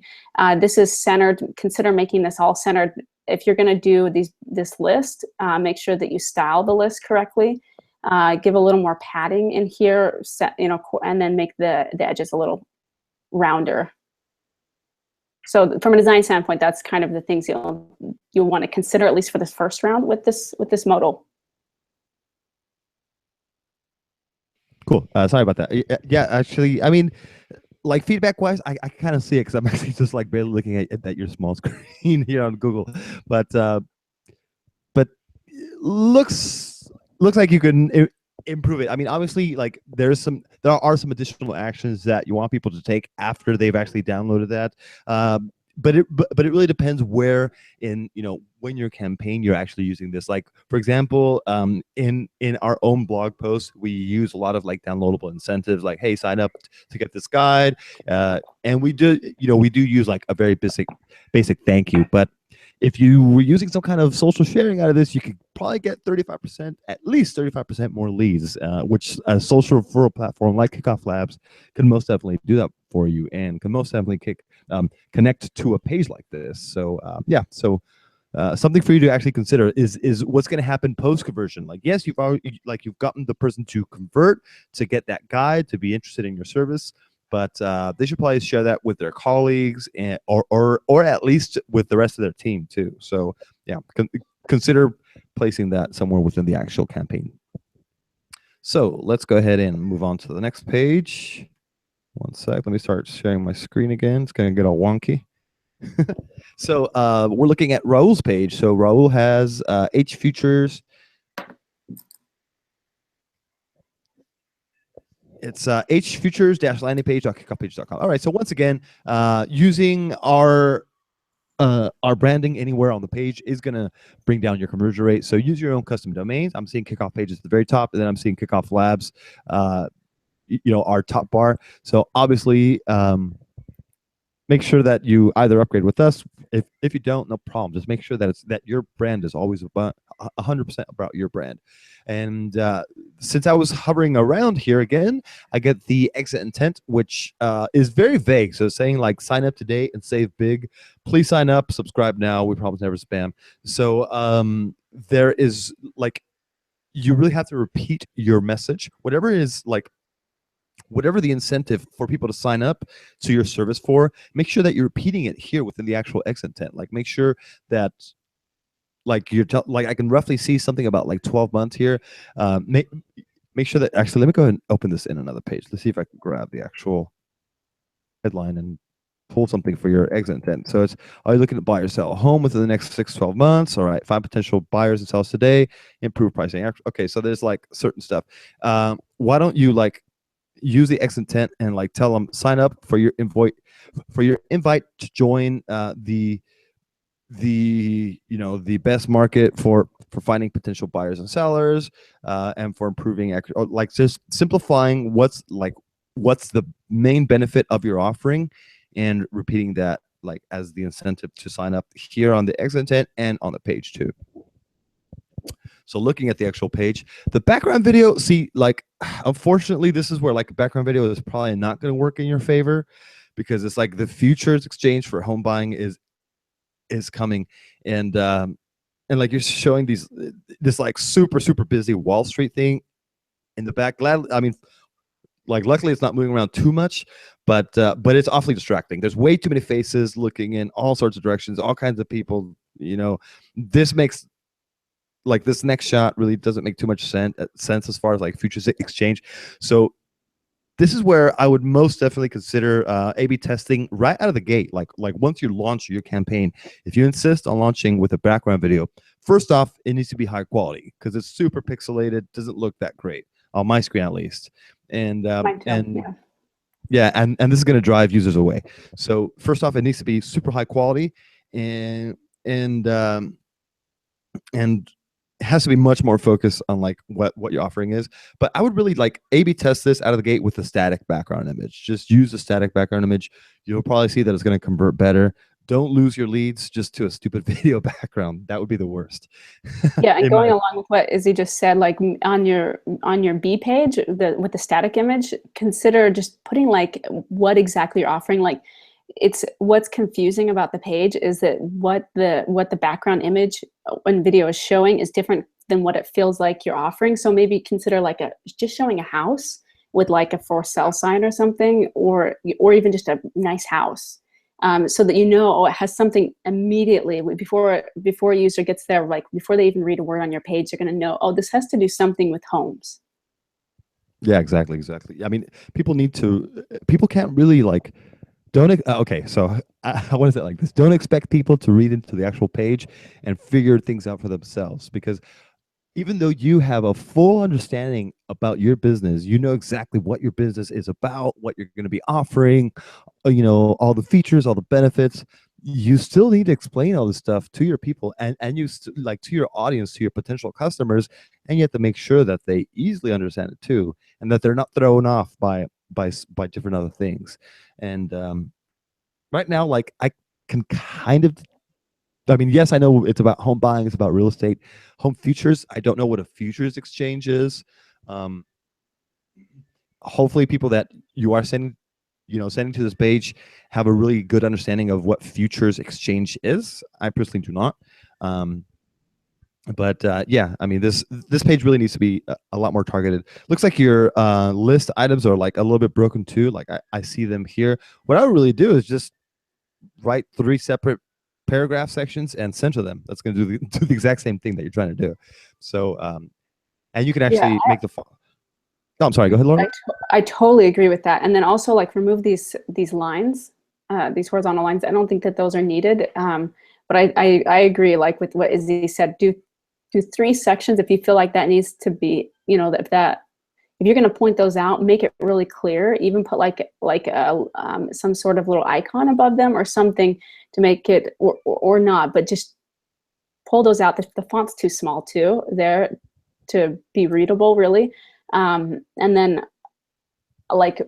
This is centered. Consider making this all centered. If you're going to do this list, make sure that you style the list correctly. Give a little more padding in here, you know, and then make the edges a little rounder. So from a design standpoint, that's kind of the things you'll want to consider, at least for this first round with this modal. Cool. Sorry about that. Yeah, actually, I mean, like feedback wise, I kind of see it because I'm actually just like barely looking at your small screen here on Google, but looks like you can improve it. I mean, obviously, like there are some additional actions that you want people to take after they've actually downloaded that. But it really depends where in when your campaign you're actually using this. Like for example, in our own blog post, we use a lot of like downloadable incentives, like hey, sign up to get this guide, and we do use like a very basic thank you. But if you were using some kind of social sharing out of this, you could probably get 35%, at least 35% more leads, which a social referral platform like Kickoff Labs can most definitely do that for you, and can most definitely connect to a page like this. So yeah, so something for you to actually consider is what's going to happen post conversion. Like yes, you've gotten the person to convert to get that guide to be interested in your service, but they should probably share that with their colleagues or at least with the rest of their team too. So yeah, consider placing that somewhere within the actual campaign. So let's go ahead and move on to the next page. 1 sec. Let me start sharing my screen again. It's going to get all wonky. So we're looking at Raul's page. So Raul has H Futures. It's hfutures-landingpage.kickoffpage.com. All right. So once again, using our our branding anywhere on the page is going to bring down your conversion rate. So use your own custom domains. I'm seeing Kickoff Pages at the very top, and then I'm seeing Kickoff Labs, our top bar. So obviously, make sure that you either upgrade with us. If you don't, no problem. Just make sure that your brand is always about 100% about your brand. And since I was hovering around here again, I get the exit intent, which is very vague. So saying like sign up today and save big. Please sign up, subscribe now. We promise never spam. So there is like, you really have to repeat your message, whatever the incentive for people to sign up to your service for. Make sure that you're repeating it here within the actual exit intent. Like make sure that like I can roughly see something about like 12 months here. Make sure that, actually, let me go ahead and open this in another page. Let's see if I can grab the actual headline and pull something for your exit intent. So it's, are you looking to buy or sell a home within the next 6 to 12 months? All right, find potential buyers and sellers today, improve pricing. Okay, so there's like certain stuff. Why don't you like use the exit intent and like tell them sign up for your invite to join the best market for finding potential buyers and sellers, and for improving like just simplifying what's the main benefit of your offering, and repeating that like as the incentive to sign up here on the exit intent and on the page too. So looking at the actual page, the background video, see, like, unfortunately, this is where like a background video is probably not going to work in your favor, because it's like the futures exchange for home buying is coming, and like you're showing this like super busy Wall Street thing in the back. I mean, like luckily it's not moving around too much, but it's awfully distracting. There's way too many faces looking in all sorts of directions, all kinds of people. This makes, like, this next shot really doesn't make too much sense as far as like futures exchange. So this is where I would most definitely consider A/B testing right out of the gate. Like once you launch your campaign, if you insist on launching with a background video, first off, it needs to be high quality, because it's super pixelated, doesn't look that great on my screen at least. And yeah, and this is going to drive users away. So first off, it needs to be super high quality, and it has to be much more focused on like what your offering is. But I would really like A/B test this out of the gate with a static background image. Just use a static background image. You'll probably see that it's going to convert better. Don't lose your leads just to a stupid video background. That would be the worst. Yeah, and going along with what Izzy just said, like on your B page, with the static image, consider just putting like what exactly you're offering. Like, it's what's confusing about the page is that what the background image and video is showing is different than what it feels like you're offering. So maybe consider like just showing a house with like a for sale sign or something, or even just a nice house. So that it has something immediately before a user gets there, like before they even read a word on your page, they're going to know, oh, this has to do something with homes. Yeah, exactly. I mean, people can't really like, okay, so I want to say it like this. Don't expect people to read into the actual page and figure things out for themselves, because even though you have a full understanding about your business, you know exactly what your business is about, what you're going to be offering, all the features, all the benefits, you still need to explain all this stuff to your people and like to your audience, to your potential customers, and you have to make sure that they easily understand it too, and that they're not thrown off by different other things. And right now, like, I can kind of, I mean, yes, I know it's about home buying, it's about real estate, home futures. I don't know what a futures exchange is. Hopefully people that you are sending to this page have a really good understanding of what futures exchange is. I personally do not. But yeah, I mean, this page really needs to be a lot more targeted. Looks like your list items are like a little bit broken too. Like I see them here. What I would really do is just write 3 separate paragraph sections and center them. That's going to do the exact same thing that you're trying to do. So and you can actually make the font. Oh, I'm sorry, go ahead, Laura. I totally agree with that. And then also like remove these lines, these horizontal lines. I don't think that those are needed. But I agree, like with what Izzy said, do 3 sections if you feel like that needs to be, if you're going to point those out, make it really clear. Even put like some sort of little icon above them or something to make it, or not, but just pull those out. The font's too small too there to be readable really. And then like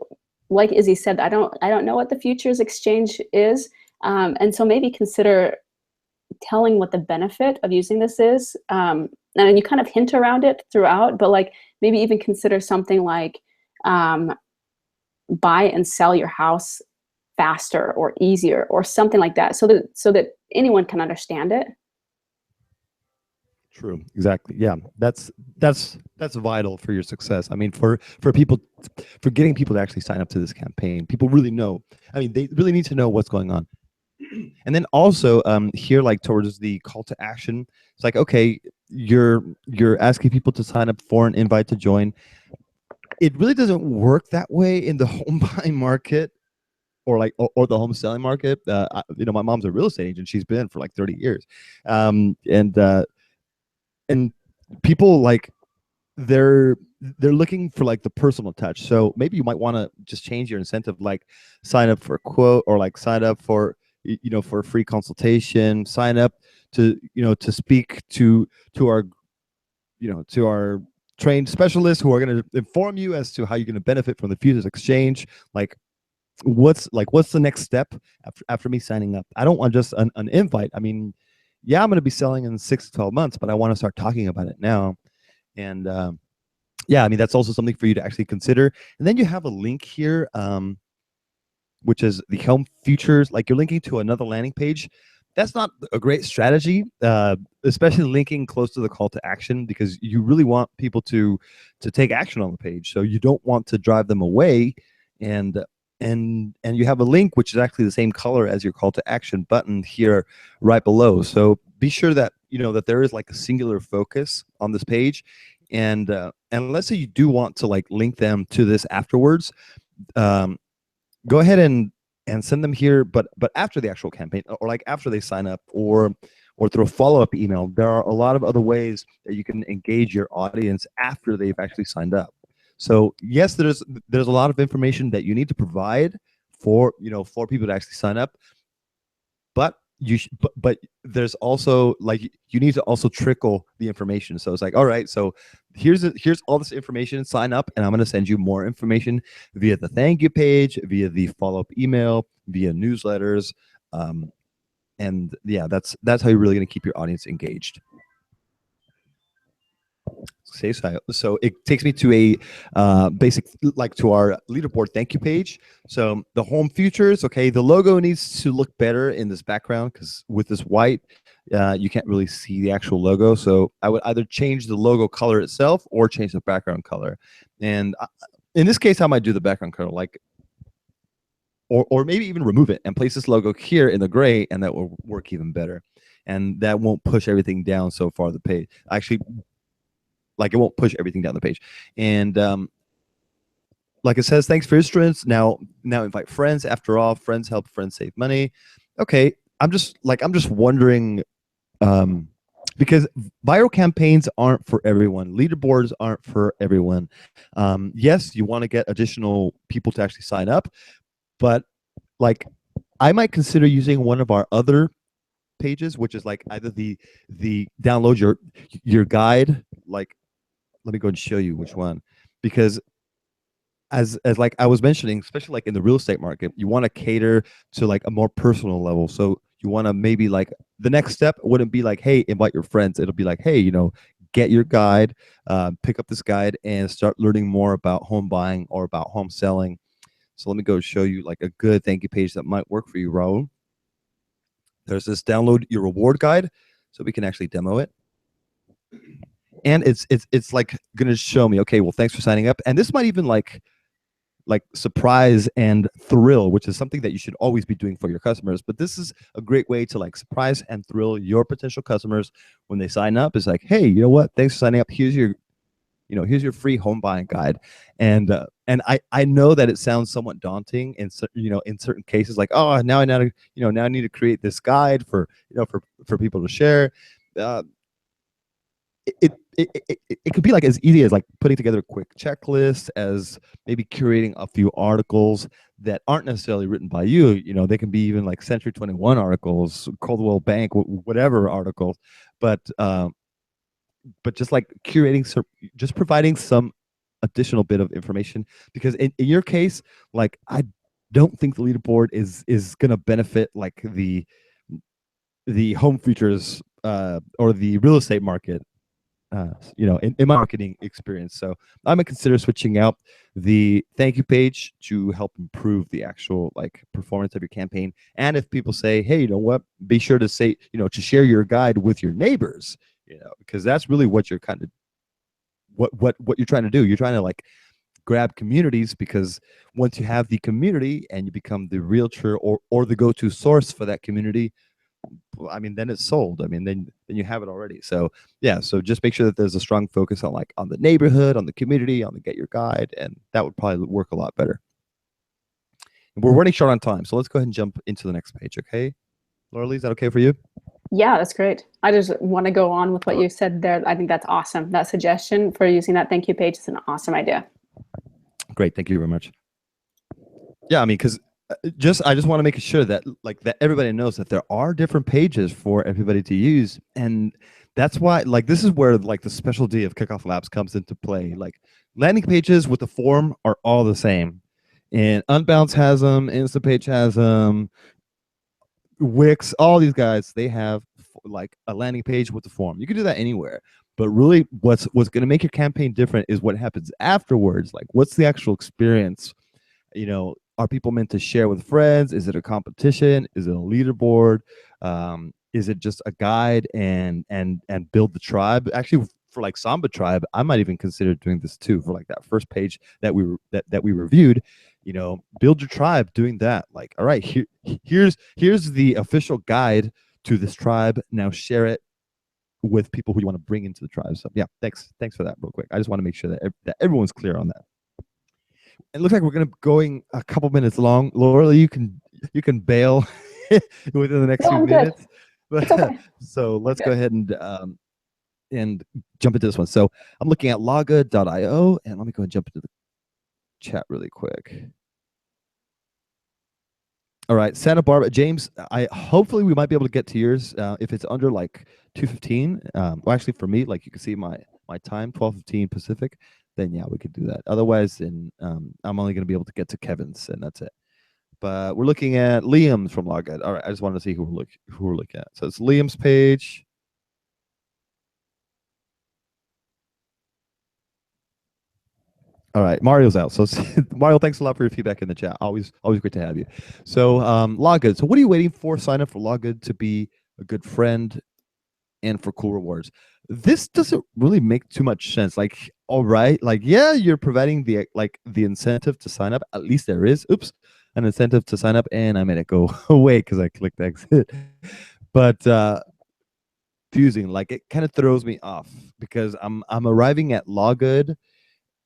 Izzy said, I don't know what the futures exchange is. And so maybe consider telling what the benefit of using this is. And you kind of hint around it throughout, but like maybe even consider something like buy and sell your house faster or easier or something like that, so that anyone can understand it. True. Exactly. Yeah. That's vital for your success. I mean, for people, for getting people to actually sign up to this campaign, people really know. I mean, they really need to know what's going on. And then also here, like towards the call to action, it's like, okay, you're asking people to sign up for an invite to join. It really doesn't work that way in the home buying market or like or the home selling market. You know, my mom's a real estate agent. She's been for like 30 years. And people like they're looking for like the personal touch. So maybe you might want to just change your incentive, like sign up for a quote, or like sign up for, you know, for a free consultation, sign up to, you know, to speak to our, you know, to our trained specialists who are going to inform you as to how you're going to benefit from the futures exchange. Like what's the next step after me signing up? I don't want just an invite. I mean, yeah, I'm going to be selling in 6 to 12 months, but I want to start talking about it now. And yeah, I mean, that's also something for you to actually consider. And then you have a link here, which is the home features. Like you're linking to another landing page. That's not a great strategy, especially linking close to the call to action, because you really want people to take action on the page. So you don't want to drive them away. And you have a link which is actually the same color as your call to action button here right below. So be sure that, you know, that there is like a singular focus on this page. And let's say you do want to like link them to this afterwards, go ahead and send them here, but after the actual campaign, or like after they sign up, or through a follow-up email. There are a lot of other ways that you can engage your audience after they've actually signed up. So yes, there's a lot of information that you need to provide for, you know, for people to actually sign up, but but there's also like you need to also trickle the information. So it's like, all right, so here's all this information, sign up, and I'm going to send you more information via the thank you page, via the follow-up email, via newsletters, and yeah, that's how you're really going to keep your audience engaged. So it takes me to a basic, like to our leaderboard thank you page. So the home features, okay, the logo needs to look better in this background, because with this white, you can't really see the actual logo. So I would either change the logo color itself or change the background color. And in this case, I might do the background color, like, or maybe even remove it and place this logo here in the gray, and that will work even better. And that won't push everything down so far the page. Actually, like it won't push everything down the page. And like it says, thanks for your students. Now invite friends. After all, friends help friends save money. Okay, I'm just wondering, because viral campaigns aren't for everyone. Leaderboards aren't for everyone. Yes, you want to get additional people to actually sign up, but like I might consider using one of our other pages, which is like either the download your guide. Like, let me go and show you which one, because as like I was mentioning, especially like in the real estate market, you want to cater to like a more personal level. So you want to maybe like the next step wouldn't be like, hey, invite your friends. It'll be like, hey, you know, get your guide, pick up this guide and start learning more about home buying or about home selling. So let me go show you like a good thank you page that might work for you, Raul. There's this download your reward guide, so we can actually demo it. And it's like going to show me, okay, well, thanks for signing up. And this might even like surprise and thrill, which is something that you should always be doing for your customers. But this is a great way to like surprise and thrill your potential customers when they sign up. It's like, hey, you know what? Thanks for signing up. Here's your, you know, here's your free home buying guide. And I know that it sounds somewhat daunting in, you know, in certain cases, like, oh, now I need to create this guide for, you know, for people to share. it could be like as easy as like putting together a quick checklist, as maybe curating a few articles that aren't necessarily written by you. You know, they can be even like Century 21 articles, Coldwell Bank, whatever articles, but just like curating, just providing some additional bit of information, because in your case, like I don't think the leaderboard is going to benefit like the home futures or the real estate market, you know, in my marketing experience. So I'm gonna consider switching out the thank you page to help improve the actual like performance of your campaign. And if people say, hey, you know what, be sure to say, you know, to share your guide with your neighbors, you know, because that's really what you're kind of what you're trying to do. You're trying to like grab communities, because once you have the community and you become the realtor or the go-to source for that community, I mean, then it's sold. I mean, then you have it already. So yeah, so just make sure that there's a strong focus on like on the neighborhood, on the community, on the get your guide, and that would probably work a lot better. We're running short on time, so let's go ahead and jump into the next page. Okay, Laura Lee, is that okay for you? Yeah, that's great. I just want to go on with what you said there. I think that's awesome. That suggestion for using that thank you page is an awesome idea. Great, thank you very much. Yeah, I mean, because I just want to make sure that like that everybody knows that there are different pages for everybody to use, and that's why like this is where like the specialty of Kickoff Labs comes into play. Like landing pages with the form are all the same, and Unbounce has them, Instapage has them, Wix, all these guys, they have like a landing page with the form. You can do that anywhere, but really what's going to make your campaign different is what happens afterwards. Like what's the actual experience? You know, are people meant to share with friends? Is it a competition? Is it a leaderboard? Is it just a guide and build the tribe? Actually, for like Samba Tribe, I might even consider doing this too. For like that first page that we reviewed, you know, build your tribe, doing that. Like, all right, here's the official guide to this tribe. Now share it with people who you want to bring into the tribe. So yeah, thanks for that real quick. I just want to make sure that everyone's clear on that. It looks like we're going a couple minutes long. Laura, you can bail within the next few minutes. But, okay. So let's go ahead and jump into this one. So I'm looking at lawgood.io, and let me go and jump into the chat really quick. All right, Santa Barbara, James. Hopefully we might be able to get to yours if it's under like 2:15. Well, actually, for me, like you can see my time, 12:15 Pacific. Then yeah, we could do that. Otherwise, I'm only going to be able to get to Kevin's, and that's it. But we're looking at Liam's from Lawgood. All right, I just wanted to see who we're looking at. So it's Liam's page. All right, Mario's out. So Mario, thanks a lot for your feedback in the chat. Always great to have you. So Lawgood. So what are you waiting for? Sign up for Lawgood to be a good friend and for cool rewards. This doesn't really make too much sense. Like, all right, like yeah, you're providing the incentive to sign up. At least there is. Oops, an incentive to sign up, and I made it go away because I clicked exit. But confusing. Like it kind of throws me off because I'm arriving at Lawgood,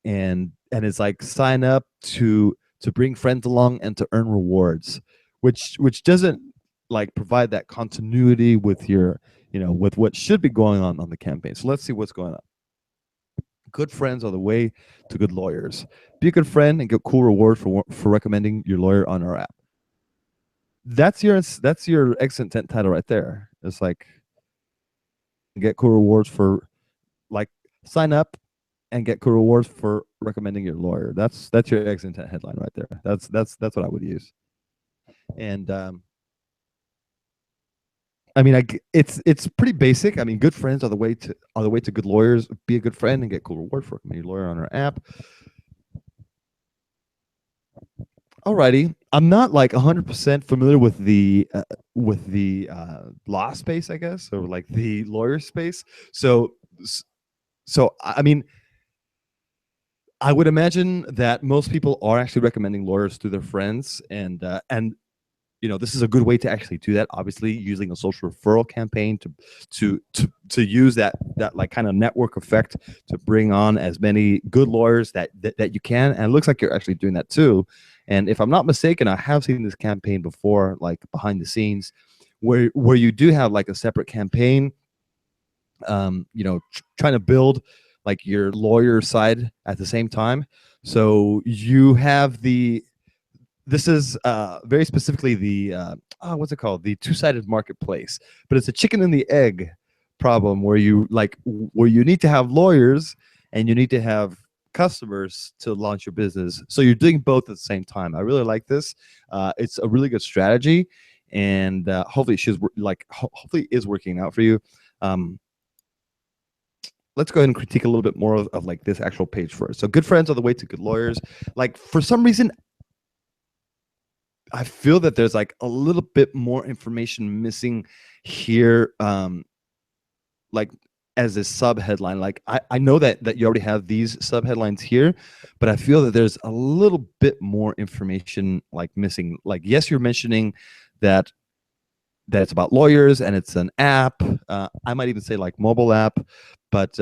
and it's like sign up to bring friends along and to earn rewards, which doesn't like provide that continuity with your, you know, with what should be going on the campaign. So let's see what's going on. Good friends are the way to good lawyers. Be a good friend and get cool rewards for recommending your lawyer on our app. That's your exit intent title right there. It's like get cool rewards for like sign up and get cool rewards for recommending your lawyer. That's your exit intent headline right there. That's what I would use. And I mean, it's pretty basic. I mean, good friends are the way to good lawyers. Be a good friend and get cool reward for recommending your lawyer on our app. Alrighty, I'm not like 100% familiar with the law space, I guess, or like the lawyer space. So I mean, I would imagine that most people are actually recommending lawyers to their friends, and you know, this is a good way to actually do that. Obviously, using a social referral campaign to use that like kind of network effect to bring on as many good lawyers that you can. And it looks like you're actually doing that too. And if I'm not mistaken, I have seen this campaign before, like behind the scenes, where you do have like a separate campaign you know, trying to build like your lawyer side at the same time. So you have this is very specifically the what's it called, the two-sided marketplace, but it's a chicken and the egg problem where you need to have lawyers and you need to have customers to launch your business, so you're doing both at the same time. I really like this. It's a really good strategy, and hopefully hopefully it is working out for you. Let's go ahead and critique a little bit more of like this actual page first. So good friends are the way to good lawyers. Like for some reason I feel that there's like a little bit more information missing here, like as a sub headline. Like I know that you already have these sub headlines here, but I feel that there's a little bit more information like missing. Like, yes, you're mentioning that it's about lawyers and it's an app. I might even say like mobile app, but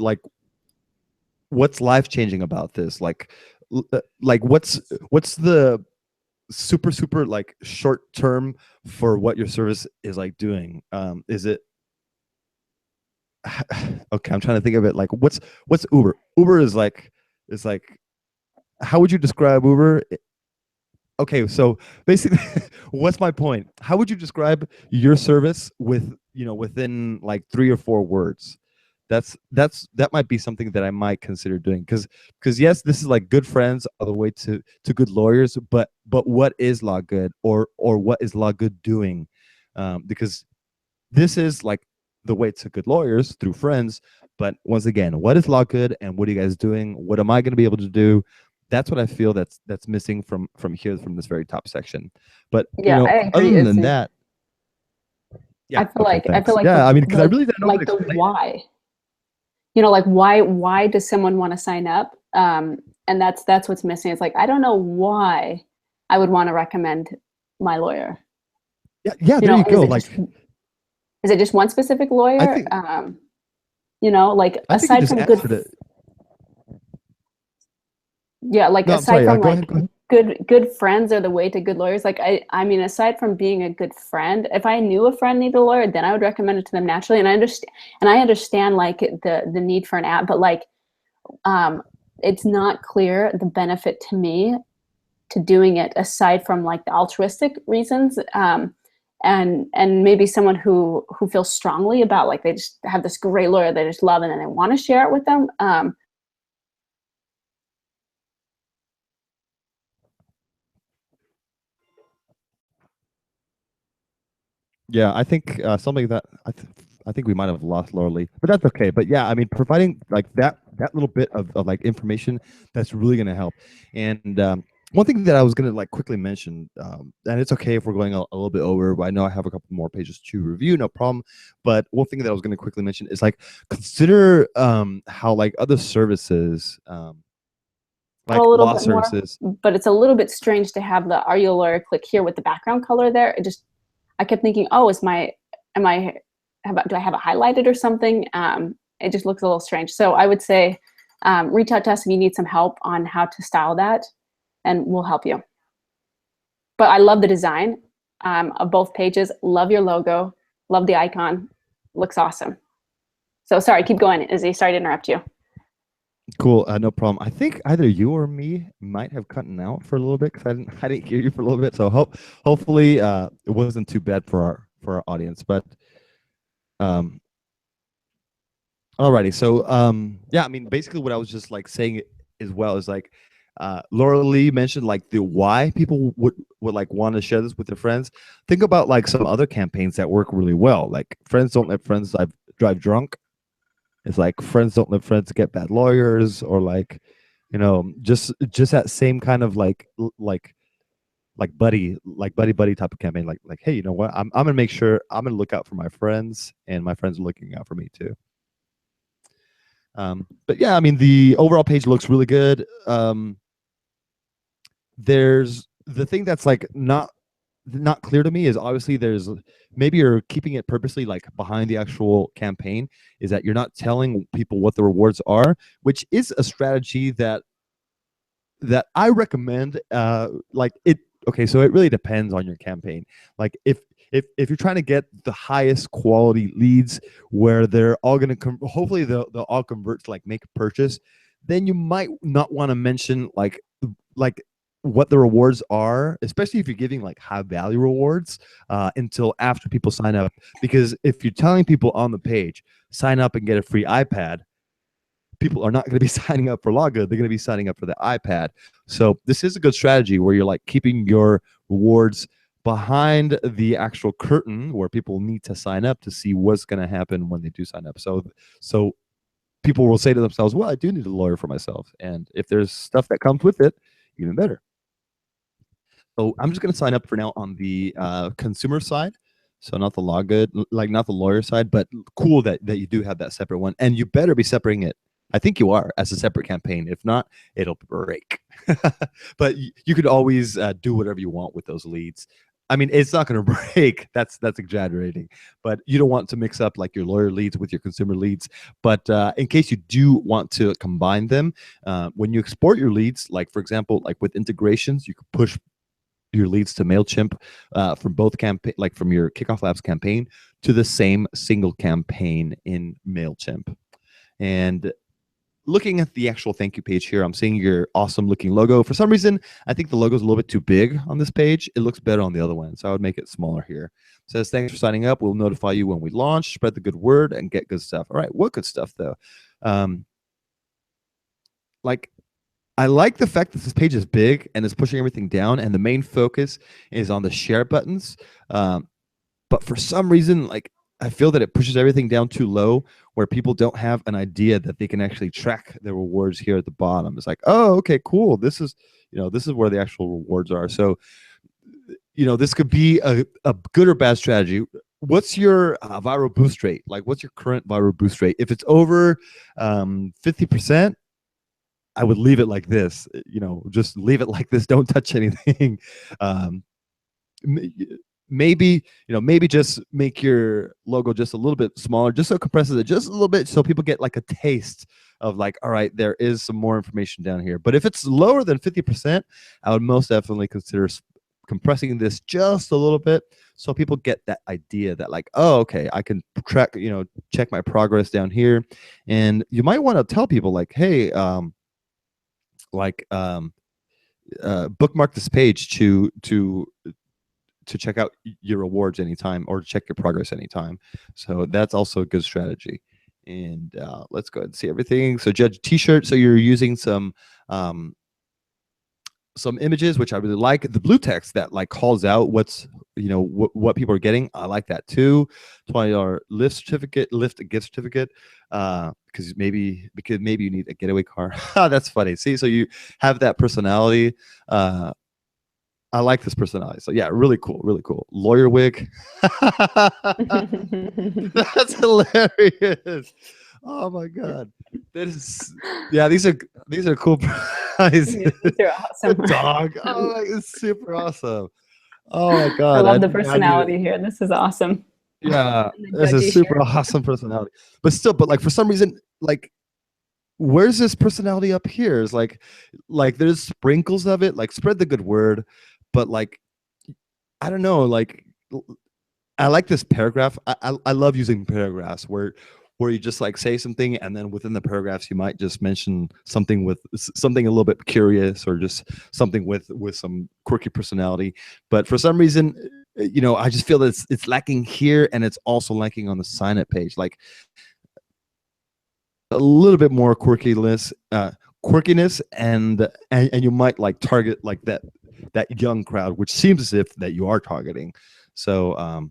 like what's life changing about this? Like what's the super like short term for what your service is like doing? Is it okay? I'm trying to think of it. Like what's Uber? Uber is like how would you describe Uber? Okay, so basically what's my point? How would you describe your service within like 3 or 4 words? That might be something that I might consider doing, because yes, this is like good friends all the way to good lawyers, but what is Law Good, or what is Law Good doing? Because this is like the way to good lawyers through friends, but once again, what is Law Good and what are you guys doing? What am I going to be able to do? That's what I feel that's missing from here, from this very top section. But Yeah, I agree. other than that, yeah, I feel like yeah, I mean, because I really don't know like the why. Like why does someone want to sign up? And that's what's missing. It's like, I don't know why I would want to recommend my lawyer. Yeah, there you go. Like, is it just one specific lawyer? I think, like aside from good. Yeah, like no, aside from like go ahead. Good friends are the way to good lawyers. Like I mean, aside from being a good friend, if I knew a friend needed a lawyer, then I would recommend it to them naturally. And I understand like the need for an app, but like it's not clear the benefit to me to doing it aside from like the altruistic reasons. And maybe someone who feels strongly about like they just have this great lawyer they just love and then they want to share it with them. Yeah, I think something that I think we might have lost Laura Lee, but that's okay. But yeah, I mean, providing like that little bit of like information, that's really going to help. And one thing that I was going to like quickly mention, and it's okay if we're going a little bit over, but I know I have a couple more pages to review, no problem. But one thing that I was going to quickly mention is like consider how like other services, like law services, but it's a little bit strange to have the "Are you a lawyer?" click here with the background color there. I kept thinking, oh, do I have it highlighted or something? It just looks a little strange. So I would say reach out to us if you need some help on how to style that, and we'll help you. But I love the design of both pages. Love your logo. Love the icon. Looks awesome. So sorry, keep going, Izzy. Sorry to interrupt you. Cool, no problem. I think either you or me might have cut out for a little bit because I didn't hear you for a little bit. So hopefully it wasn't too bad for our audience. But alrighty. So yeah, I mean, basically what I was just like saying as well is like Laura Lee mentioned like the why people would like want to share this with their friends. Think about like some other campaigns that work really well. Like friends don't let friends drive drunk. It's like friends don't let friends get bad lawyers, or like, just that same kind of like buddy type of campaign. Like, hey, you know what? I'm gonna make sure I'm gonna look out for my friends, and my friends are looking out for me too. But yeah, I mean, the overall page looks really good. There's the thing that's like not clear to me is obviously there's maybe you're keeping it purposely like behind the actual campaign, is that you're not telling people what the rewards are, which is a strategy that I recommend. Like it, okay, so it really depends on your campaign. Like if if you're trying to get the highest quality leads where they're all going to hopefully they'll all convert to like make a purchase, then you might not want to mention like what the rewards are, especially if you're giving like high value rewards until after people sign up. Because if you're telling people on the page, sign up and get a free iPad, people are not going to be signing up for Loggood. They're going to be signing up for the iPad. So this is a good strategy where you're like keeping your rewards behind the actual curtain where people need to sign up to see what's going to happen when they do sign up. So people will say to themselves, well, I do need a lawyer for myself. And if there's stuff that comes with it, even better. So I'm just going to sign up for now on the consumer side. So not the Loggood, like not the lawyer side, but cool that you do have that separate one. And you better be separating it. I think you are, as a separate campaign. If not, it'll break. But you could always do whatever you want with those leads. I mean, it's not going to break. That's exaggerating. But you don't want to mix up like your lawyer leads with your consumer leads. But in case you do want to combine them, when you export your leads, like for example, like with integrations, you could push your leads to MailChimp from both campaign, like from your Kickoff Labs campaign to the same single campaign in MailChimp. And looking at the actual thank you page here, I'm seeing your awesome looking logo. For some reason, I think the logo is a little bit too big on this page. It looks better on the other one, so I would make it smaller here. It says, thanks for signing up. We'll notify you when we launch. Spread the good word and get good stuff. All right, what good stuff though? Like, I like the fact that this page is big and it's pushing everything down, and the main focus is on the share buttons. But for some reason, like, I feel that it pushes everything down too low where people don't have an idea that they can actually track the rewards here at the bottom. It's like, oh, okay, cool. This is where the actual rewards are. So, this could be a good or bad strategy. What's your viral boost rate? Like, what's your current viral boost rate? If it's over 50%, I would leave it like this. Just leave it like this. Don't touch anything. Maybe just make your logo just a little bit smaller, just so it compresses it just a little bit, so people get like a taste of like, all right, there is some more information down here. But if it's lower than 50%, I would most definitely consider compressing this just a little bit, so people get that idea that like, oh, okay, I can track, check my progress down here. And you might want to tell people like, hey, bookmark this page to check out your rewards anytime, or check your progress anytime. So that's also a good strategy. And let's go ahead and see everything. So Judge T-shirt. So you're using some images, which I really like. The blue text that like calls out what's what people are getting. I like that too. $20 Lyft gift certificate. Because maybe you need a getaway car. That's funny. See, so you have that personality. I like this personality. So yeah, really cool, really cool. Lawyer wig. That's hilarious. Oh my god. These are cool prizes. They're awesome. The dog. Oh, it's super awesome. Oh my god. I love the personality here. This is awesome. Yeah, this is super awesome personality. But like for some reason, like, where's this personality up here? It's like there's sprinkles of it, like spread the good word. But like, I don't know, like, I like this paragraph. I love using paragraphs where you just like say something, and then within the paragraphs you might just mention something with something a little bit curious, or just something with some quirky personality. But for some reason, I just feel that it's lacking here, and it's also lacking on the sign up page. Like a little bit more quirkiness, and you might like target like that young crowd, which seems as if that you are targeting. So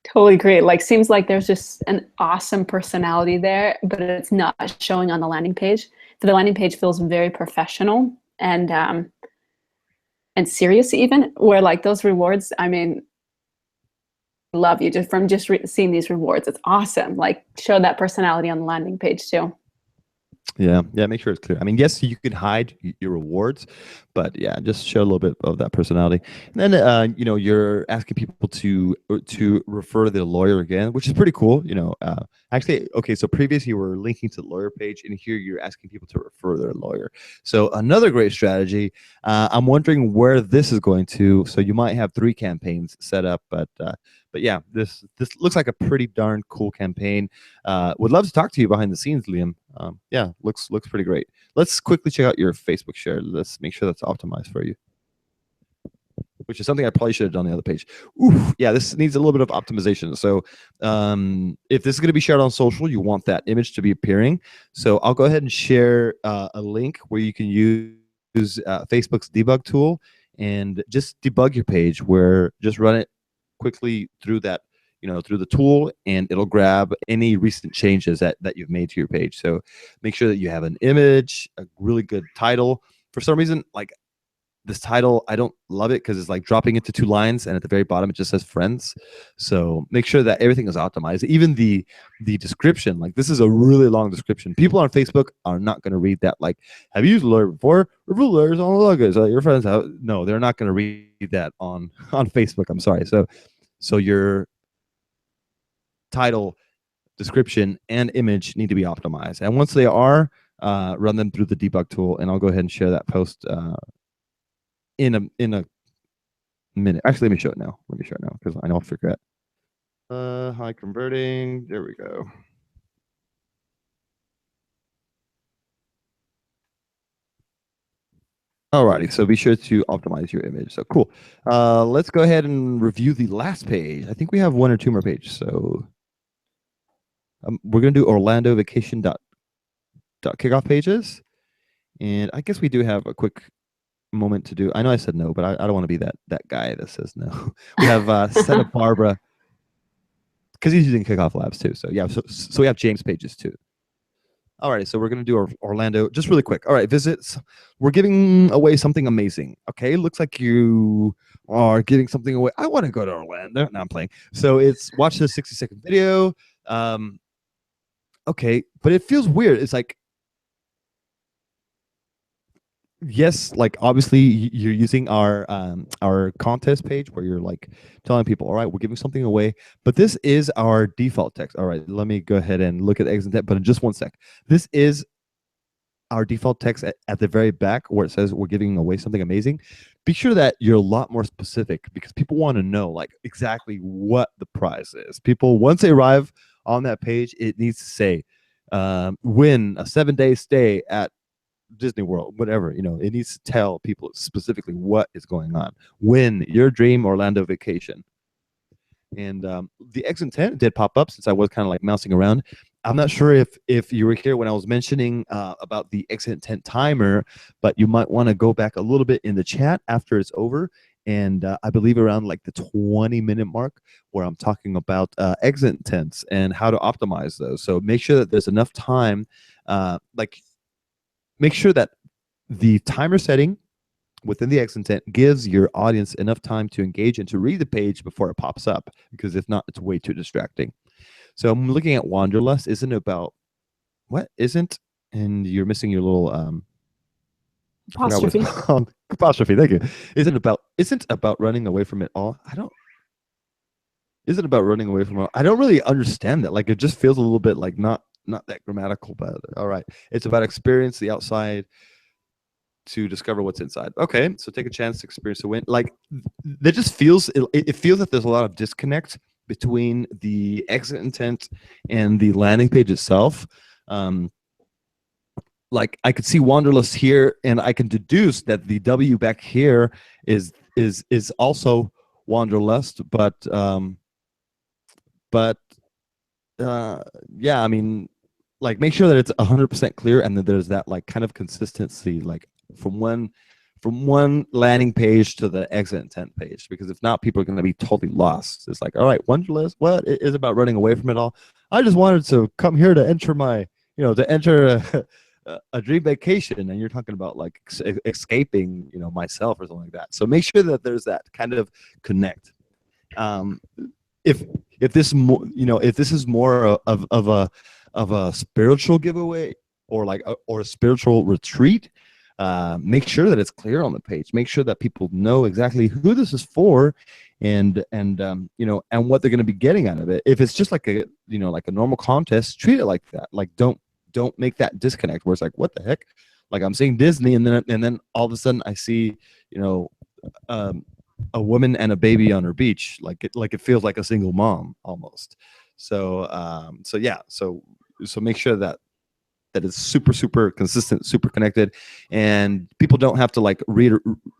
totally great. Like, seems like there's just an awesome personality there, but it's not showing on the landing page. So the landing page feels very professional and serious, even, where like those rewards, I mean, love you just from seeing these rewards. It's awesome. Like, show that personality on the landing page too. Yeah, yeah, make sure it's clear. I mean, yes, you can hide your rewards, but yeah, just show a little bit of that personality. And then you're asking people to refer to the lawyer again, which is pretty cool. Actually, okay, so previously you were linking to the lawyer page, and here you're asking people to refer their lawyer. So another great strategy. I'm wondering where this is going to. So you might have 3 campaigns set up, but yeah, this looks like a pretty darn cool campaign. Would love to talk to you behind the scenes, Liam. Yeah, looks pretty great. Let's quickly check out your Facebook share. Let's make sure that's optimized for you, which is something I probably should have done on the other page. Ooh, yeah, this needs a little bit of optimization. So if this is going to be shared on social, you want that image to be appearing. So I'll go ahead and share a link where you can use Facebook's debug tool and just debug your page, where just run it quickly through that, through the tool, and it'll grab any recent changes that you've made to your page. So make sure that you have an image, a really good title. For some reason, like this title, I don't love it because it's like dropping into 2 lines, and at the very bottom it just says friends. So make sure that everything is optimized. Even the description, like this is a really long description. People on Facebook are not going to read that. Like, have you used a lawyer before? Review lawyers on the logos. Your friends have. No, they're not going to read that on Facebook. I'm sorry. So your title, description, and image need to be optimized. And once they are, run them through the debug tool, and I'll go ahead and share that post in a minute. Actually, let me show it now. Let me show it now because I know I'll forget. High converting. There we go. Alrighty, so be sure to optimize your image. So cool. Let's go ahead and review the last page. I think we have 1 or 2 more pages. So we're gonna do Orlando vacation dot kickoff pages, and I guess we do have a quick moment to do. I know I said no, but I don't want to be that guy that says no. We have Santa Barbara, because he's using Kickoff Labs too. So yeah, so we have James pages too. All right, so we're gonna do Orlando just really quick. All right, visits. We're giving away something amazing. Okay, looks like you are giving something away. I want to go to Orlando. No, I'm playing. So it's watch this 60-second video. Okay, but it feels weird. It's like, yes, like obviously you're using our contest page where you're like telling people, all right, we're giving something away, but this is our default text. All right, let me go ahead and look at the exit intent, but in just 1 sec. This is our default text at the very back where it says we're giving away something amazing. Be sure that you're a lot more specific, because people want to know like exactly what the prize is. People, once they arrive on that page, it needs to say win a 7-day stay at Disney World, whatever, it needs to tell people specifically what is going on. Win your dream Orlando vacation. And the exit intent did pop up since I was kind of like mousing around. I'm not sure if you were here when I was mentioning about the exit intent timer, but you might want to go back a little bit in the chat after it's over. And I believe around like the 20-minute mark, where I'm talking about exit intents and how to optimize those. So make sure that there's enough time, make sure that the timer setting within the exit intent gives your audience enough time to engage and to read the page before it pops up, because if not, it's way too distracting. So I'm looking at Wanderlust. Isn't about what isn't, and you're missing your little Apostrophe. Apostrophe. Thank you. Isn't about running away from it all. Isn't about running away from it all. I don't really understand that. Like, it just feels a little bit like not that grammatical, but all right. It's about experience the outside to discover what's inside. Okay, so take a chance to experience the win. Like, that just feels, it feels that there's a lot of disconnect between the exit intent and the landing page itself. Like, I could see Wanderlust here, and I can deduce that the W back here is also Wanderlust, but yeah, I mean, like, make sure that it's 100% clear, and that there's that like kind of consistency, like from one landing page to the exit intent page, because if not, people are going to be totally lost. It's like, all right, Wanderlust, what? It is about running away from it all. I just wanted to come here to enter my, to enter a dream vacation, and you're talking about like escaping, myself or something like that. So make sure that there's that kind of connect. If this more, if this is more of a spiritual giveaway, or a spiritual retreat, make sure that it's clear on the page. Make sure that people know exactly who this is for, and and what they're going to be getting out of it. If it's just like a like a normal contest, treat it like that. Like don't make that disconnect where it's like, what the heck? Like I'm seeing Disney, and then all of a sudden I see a woman and a baby on her beach. Like it feels like a single mom almost. So so make sure that it's super consistent, super connected, and people don't have to like read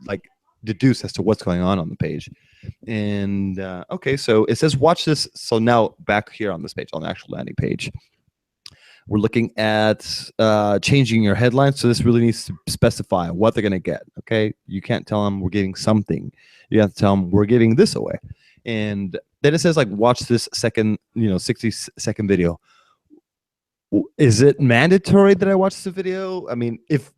like deduce as to what's going on the page. And okay, so it says watch this. So now back here on this page, on the actual landing page, we're looking at changing your headline. So this really needs to specify what they're going to get. Okay, you can't tell them we're giving something. You have to tell them we're giving this away. And then it says like watch this second 60-second video. Is it mandatory that I watch the video? I mean, if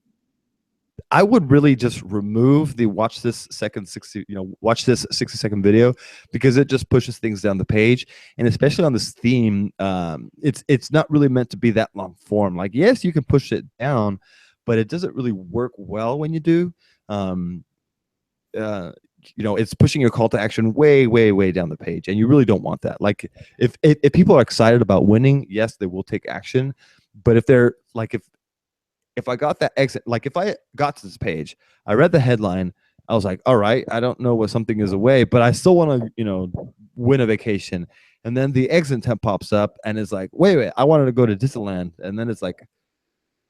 I would really just remove the watch this 60-second video, because it just pushes things down the page, and especially on this theme, it's not really meant to be that long form. Like, yes, you can push it down, but it doesn't really work well when you do. It's pushing your call to action way down the page, and you really don't want that. Like, if people are excited about winning, yes, they will take action. But if they're like, if I got that exit, like if I got to this page, I read the headline, I was like, all right, I don't know what something is away, but I still want to, win a vacation. And then the exit tab pops up and it's like, wait, I wanted to go to Disneyland. And then it's like,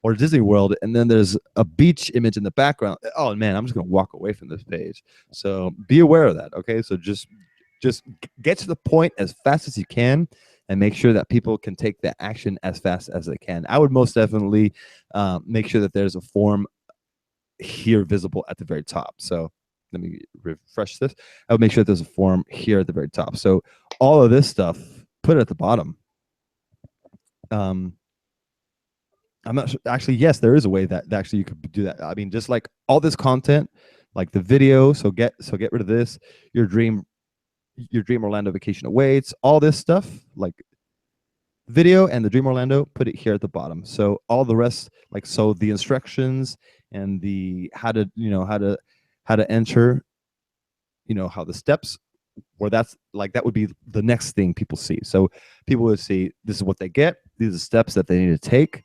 or Disney World, and then there's a beach image in the background. Oh man, I'm just gonna walk away from this page. So be aware of that. Okay, so just get to the point as fast as you can, and make sure that people can take the action as fast as they can. I would most definitely make sure that there's a form here visible at the very top. So let me refresh this. I would make sure that there's a form here at the very top. So all of this stuff, put it at the bottom. I'm not sure. Actually, yes, there is a way that actually you could do that. I mean, just like all this content, like the video. So get rid of this. Your dream Orlando vacation awaits. All this stuff, like video and the Dream Orlando, put it here at the bottom. So all the rest, like so the instructions and the how to enter, how the steps, where that's like that would be the next thing people see. So people would see this is what they get. These are the steps that they need to take.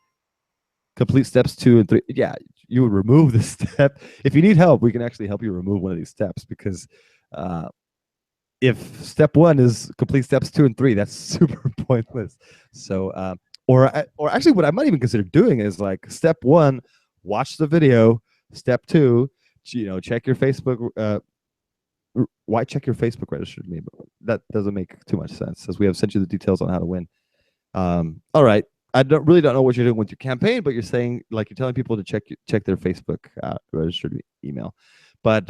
Complete steps 2 and 3. Yeah, you would remove this step. If you need help, we can actually help you remove one of these steps, because if step 1 is complete steps 2 and 3, that's super pointless. So or actually what I might even consider doing is like step 1, watch the video. Step 2, check your Facebook. Why check your Facebook registered me? But that doesn't make too much sense, as we have sent you the details on how to win. All right. I really don't know what you're doing with your campaign, but you're saying, like, you're telling people to check their Facebook registered email. But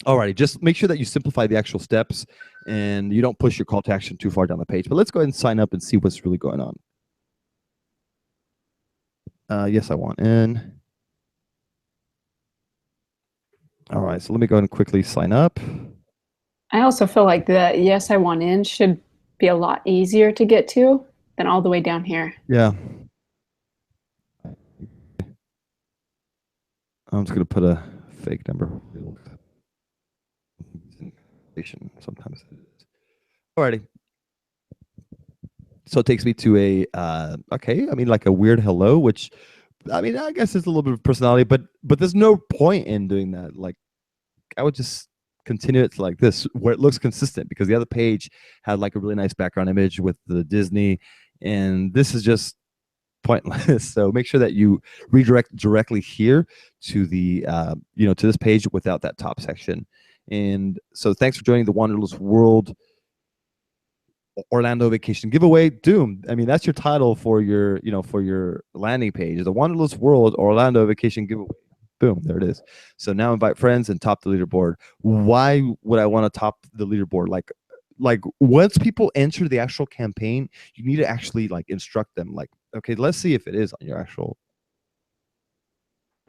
alrighty, just make sure that you simplify the actual steps and you don't push your call to action too far down the page. But let's go ahead and sign up and see what's really going on. Yes, I want in. All right, so let me go ahead and quickly sign up. I also feel like the yes, I want in should be a lot easier to get to than all the way down here. Yeah. I'm just going to put a fake number. Sometimes it is. Alrighty. So it takes me to a, okay, I mean, like a weird hello, which, I mean, I guess it's a little bit of personality, but there's no point in doing that. Like, I would just continue it to like this, where it looks consistent, because the other page had like a really nice background image with the Disney, and this is just pointless. So make sure that you redirect directly here to the to this page without that top section. And so thanks for joining the Wanderlust World Orlando Vacation Giveaway. Doom. I mean, that's your title for your for your landing page, the Wanderlust World Orlando Vacation Giveaway. Boom, there it is. So now invite friends and top the leaderboard. Why would I want to top the leaderboard? Like once people enter the actual campaign, you need to actually like instruct them, like, okay, let's see if it is on your actual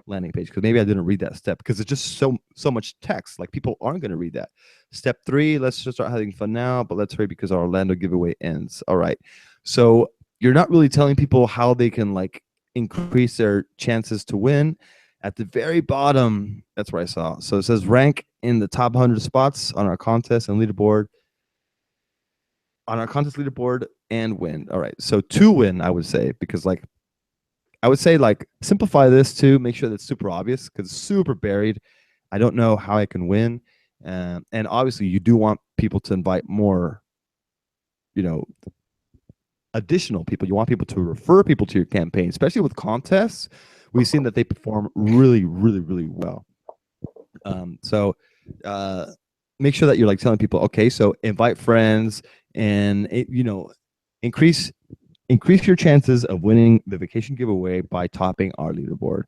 landing page, because maybe I didn't read that step, because it's just so much text. Like, people aren't going to read that. Step 3, let's just start having fun now, but let's hurry because our Orlando giveaway ends. All right, so you're not really telling people how they can like increase their chances to win. At the very bottom, that's where I saw. So it says rank in the top 100 spots on our contest and leaderboard. On our contest leaderboard and win. All right. So to win, I would say, because like I would say like simplify this to make sure that's super obvious because it's super buried. I don't know how I can win. And obviously you do want people to invite more, you know, additional people. You want people to refer people to your campaign, especially with contests. We've seen that they perform really, really, really well. So make sure that you're like telling people, okay, so invite friends and you know, increase your chances of winning the vacation giveaway by topping our leaderboard.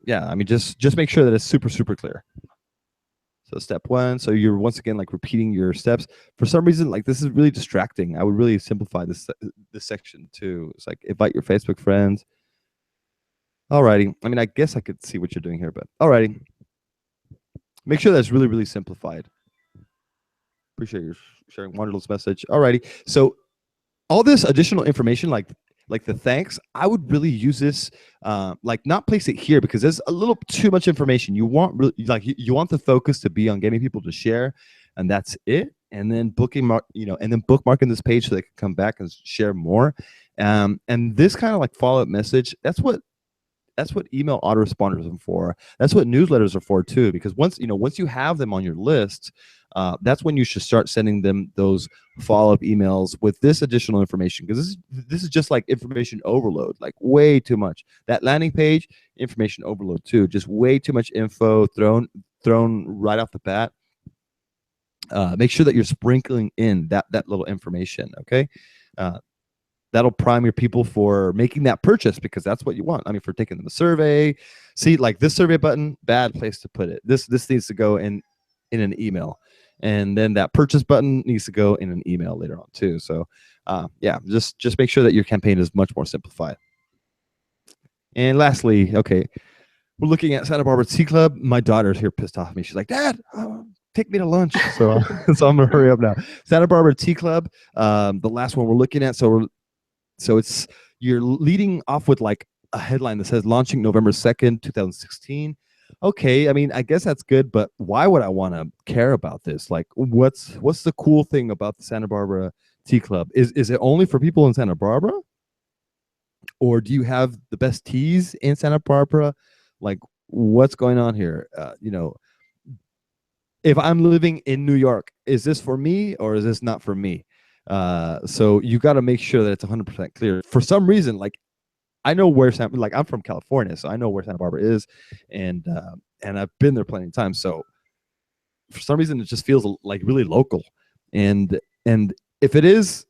Yeah, I mean, just make sure that it's super, super clear. So step one, so you're once again like repeating your steps. For some reason, like this is really distracting. I would really simplify this section too. It's like invite your Facebook friends. Alrighty. I mean, I guess I could see what you're doing here, but alrighty. Make sure that's really, really simplified. Appreciate you sharing Wanderlust message. Alrighty. So all this additional information, like the thanks, I would really use this, like not place it here because there's a little too much information. You want really like you want the focus to be on getting people to share, and that's it. And then bookmarking this page so they can come back and share more. And this kind of like follow-up message, that's what email autoresponders are for. That's what newsletters are for too, because once you have them on your list, that's when you should start sending them those follow-up emails with this additional information, because this is just like information overload, like way too much. That landing page, information overload too, just way too much info thrown right off the bat. Make sure that you're sprinkling in that little information, okay? That'll prime your people for making that purchase, because that's what you want. I mean, for taking them a survey. See, like this survey button, bad place to put it. This needs to go in an email. And then that purchase button needs to go in an email later on too. So yeah, just make sure that your campaign is much more simplified. And lastly, okay, we're looking at Santa Barbara Tea Club. My daughter's here pissed off at me. She's like, Dad, take me to lunch. So, so I'm gonna hurry up now. Santa Barbara Tea Club, the last one we're looking at. So you're leading off with like a headline that says launching November 2nd, 2016. Okay, I mean, I guess that's good, but why would I want to care about this? Like, what's the cool thing about the Santa Barbara Tea Club? Is it only for people in Santa Barbara? Or do you have the best teas in Santa Barbara? Like, what's going on here? If I'm living in New York, is this for me or is this not for me? So you got to make sure that it's 100% clear. For some reason, like I know where I'm from California, so I know where Santa Barbara is, and I've been there plenty of times. So for some reason, it just feels like really local. And if it is,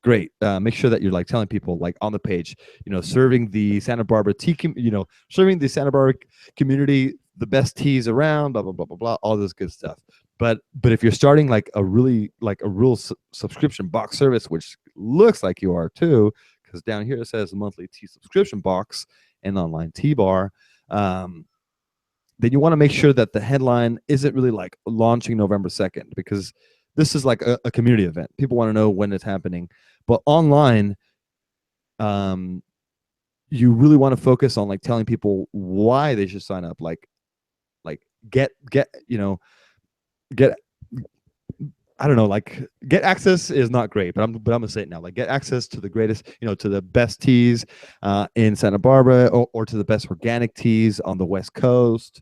great. Make sure that you're like telling people like on the page, serving the Santa Barbara serving the Santa Barbara community the best teas around, blah blah blah blah blah, all this good stuff. But if you're starting like a real subscription box service, which looks like you are too, because down here it says monthly tea subscription box and online tea bar, then you want to make sure that the headline isn't really like launching November 2nd, because this is like a community event. People want to know when it's happening. But online, you really want to focus on like telling people why they should sign up. Like get I don't know, like get access is not great, but I'm gonna say it now. Like get access to the greatest, to the best teas in Santa Barbara, or to the best organic teas on the West Coast,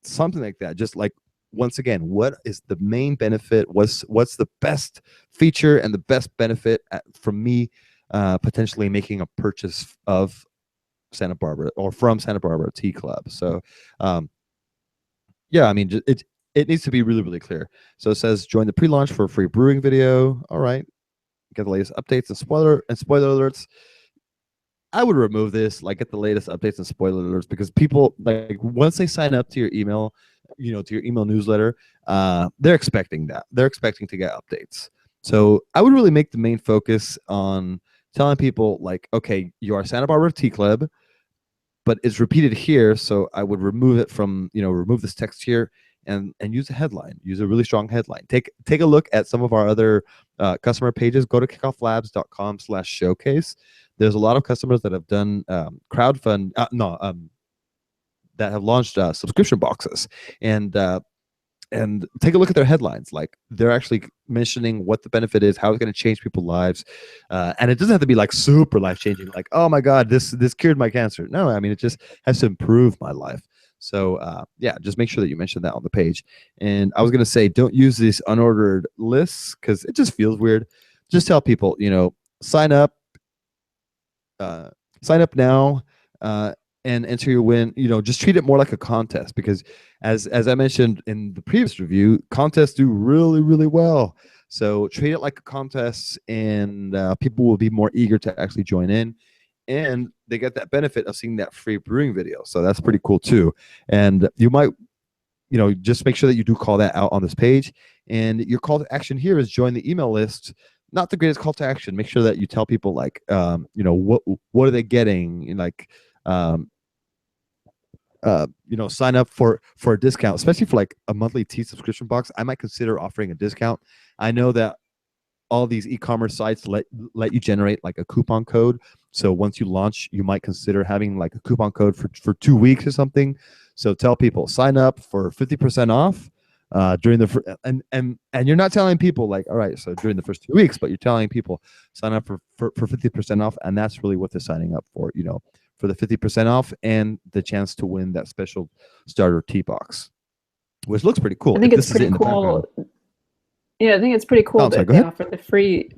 something like that. Just like, once again, what is the main benefit? What's the best feature and the best benefit from me potentially making a purchase of Santa Barbara or from Santa Barbara Tea Club? So yeah, I mean, it needs to be really, really clear. So it says join the pre-launch for a free brewing video. All right, get the latest updates and spoiler alerts. I would remove this, like get the latest updates and spoiler alerts, because people, like, once they sign up to your email, to your email newsletter, they're expecting that. They're expecting to get updates. So I would really make the main focus on telling people like, okay, you are Santa Barbara Tea Club, but it's repeated here. So I would remove it from, remove this text here and use a headline, use a really strong headline. Take a look at some of our other customer pages. Go to kickofflabs.com/showcase. there's a lot of customers that have done crowdfund, that have launched subscription boxes, and take a look at their headlines. Like, they're actually mentioning what the benefit is, how it's going to change people's lives, and it doesn't have to be like super life changing. Like, oh my God, this cured my cancer. No, I mean, it just has to improve my life. So yeah, just make sure that you mention that on the page. And I was going to say, don't use these unordered lists because it just feels weird. Just tell people, sign up now, and enter your win. Just treat it more like a contest, because as I mentioned in the previous review, contests do really, really well. So treat it like a contest, and people will be more eager to actually join in, and they get that benefit of seeing that free brewing video. So that's pretty cool too. And you might, just make sure that you do call that out on this page. And your call to action here is join the email list. Not the greatest call to action. Make sure that you tell people, like, what are they getting? Like, sign up for a discount, especially for like a monthly tea subscription box. I might consider offering a discount. I know that all these e-commerce sites let you generate like a coupon code. So once you launch, you might consider having like a coupon code for 2 weeks or something. So tell people, sign up for 50% off during the and you're not telling people like, all right, so during the first 2 weeks, but you're telling people sign up for 50% off, and that's really what they're signing up for, for the 50% off and the chance to win that special starter tea box, which looks pretty cool. I think it's pretty cool. Yeah, I think it's pretty cool that they offer the free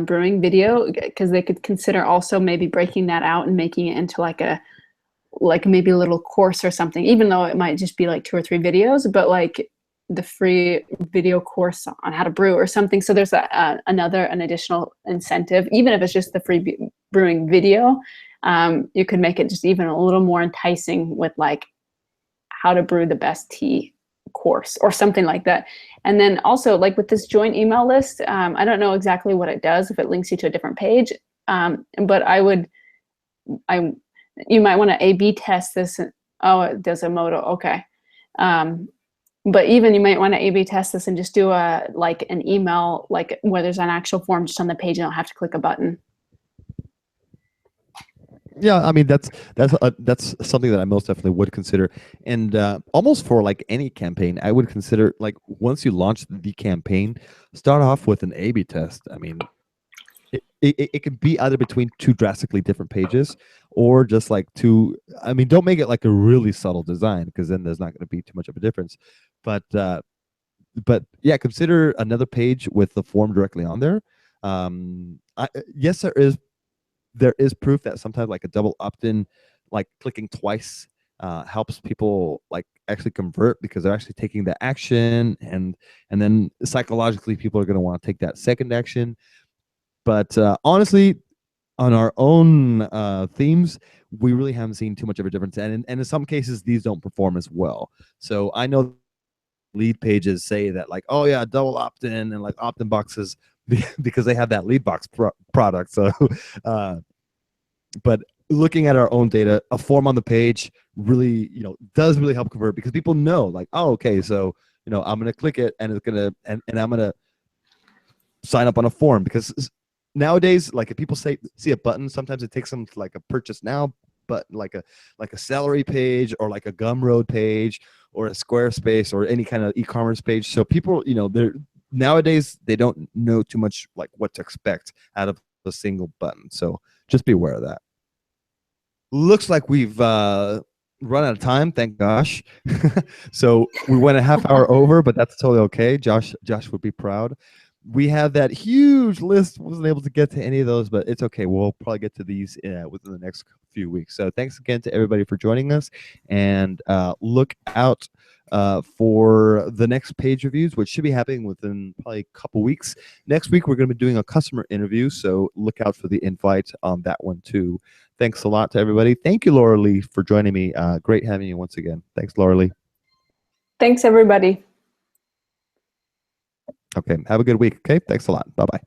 brewing video, because they could consider also maybe breaking that out and making it into like maybe a little course or something, even though it might just be like 2 or 3 videos, but like the free video course on how to brew or something. So there's an additional incentive, even if it's just the free brewing video. You could make it just even a little more enticing with like how to brew the best tea course or something like that. And then also, like with this joint email list, I don't know exactly what it does, if it links you to a different page, but you might want to A/B test this. Oh, it does a modal. Okay. But even you might want to A/B test this and just do an email, like where there's an actual form just on the page. You don't have to click a button. Yeah, I mean, that's something that I most definitely would consider. And almost for like any campaign, I would consider, like, once you launch the campaign, start off with an A/B test. I mean, it can be either between 2 drastically different pages, or just like 2. I mean, don't make it like a really subtle design, because then there's not going to be too much of a difference. But yeah, consider another page with the form directly on there. Yes, there is proof that sometimes like a double opt-in, like clicking twice, helps people like actually convert, because they're actually taking the action, and then psychologically people are going to want to take that second action. But honestly, on our own themes, we really haven't seen too much of a difference, and in some cases these don't perform as well. So I know lead pages say that, like, oh yeah, double opt-in and like opt-in boxes, because they have that lead box product. So but looking at our own data, a form on the page really, does really help convert, because people know, like, oh, okay, so I'm gonna click it, and it's gonna and I'm gonna sign up on a form. Because nowadays, like, if people see a button, sometimes it takes them to like a purchase now, but like a Celery page, or like a Gumroad page, or a Squarespace, or any kind of e-commerce page. So people, they're nowadays, they don't know too much like what to expect out of a single button. So just be aware of that. Looks like we've run out of time, thank gosh. So we went a half hour over, but that's totally okay. Josh would be proud. We have that huge list. Wasn't able to get to any of those, but it's okay. We'll probably get to these within the next few weeks. So thanks again to everybody for joining us, and look out for the next page reviews, which should be happening within probably a couple weeks. Next week, we're going to be doing a customer interview, so look out for the invite on that one too. Thanks a lot to everybody. Thank you, Laura Lee, for joining me. Great having you once again. Thanks, Laura Lee. Thanks, everybody. Okay, have a good week. Okay, thanks a lot. Bye-bye.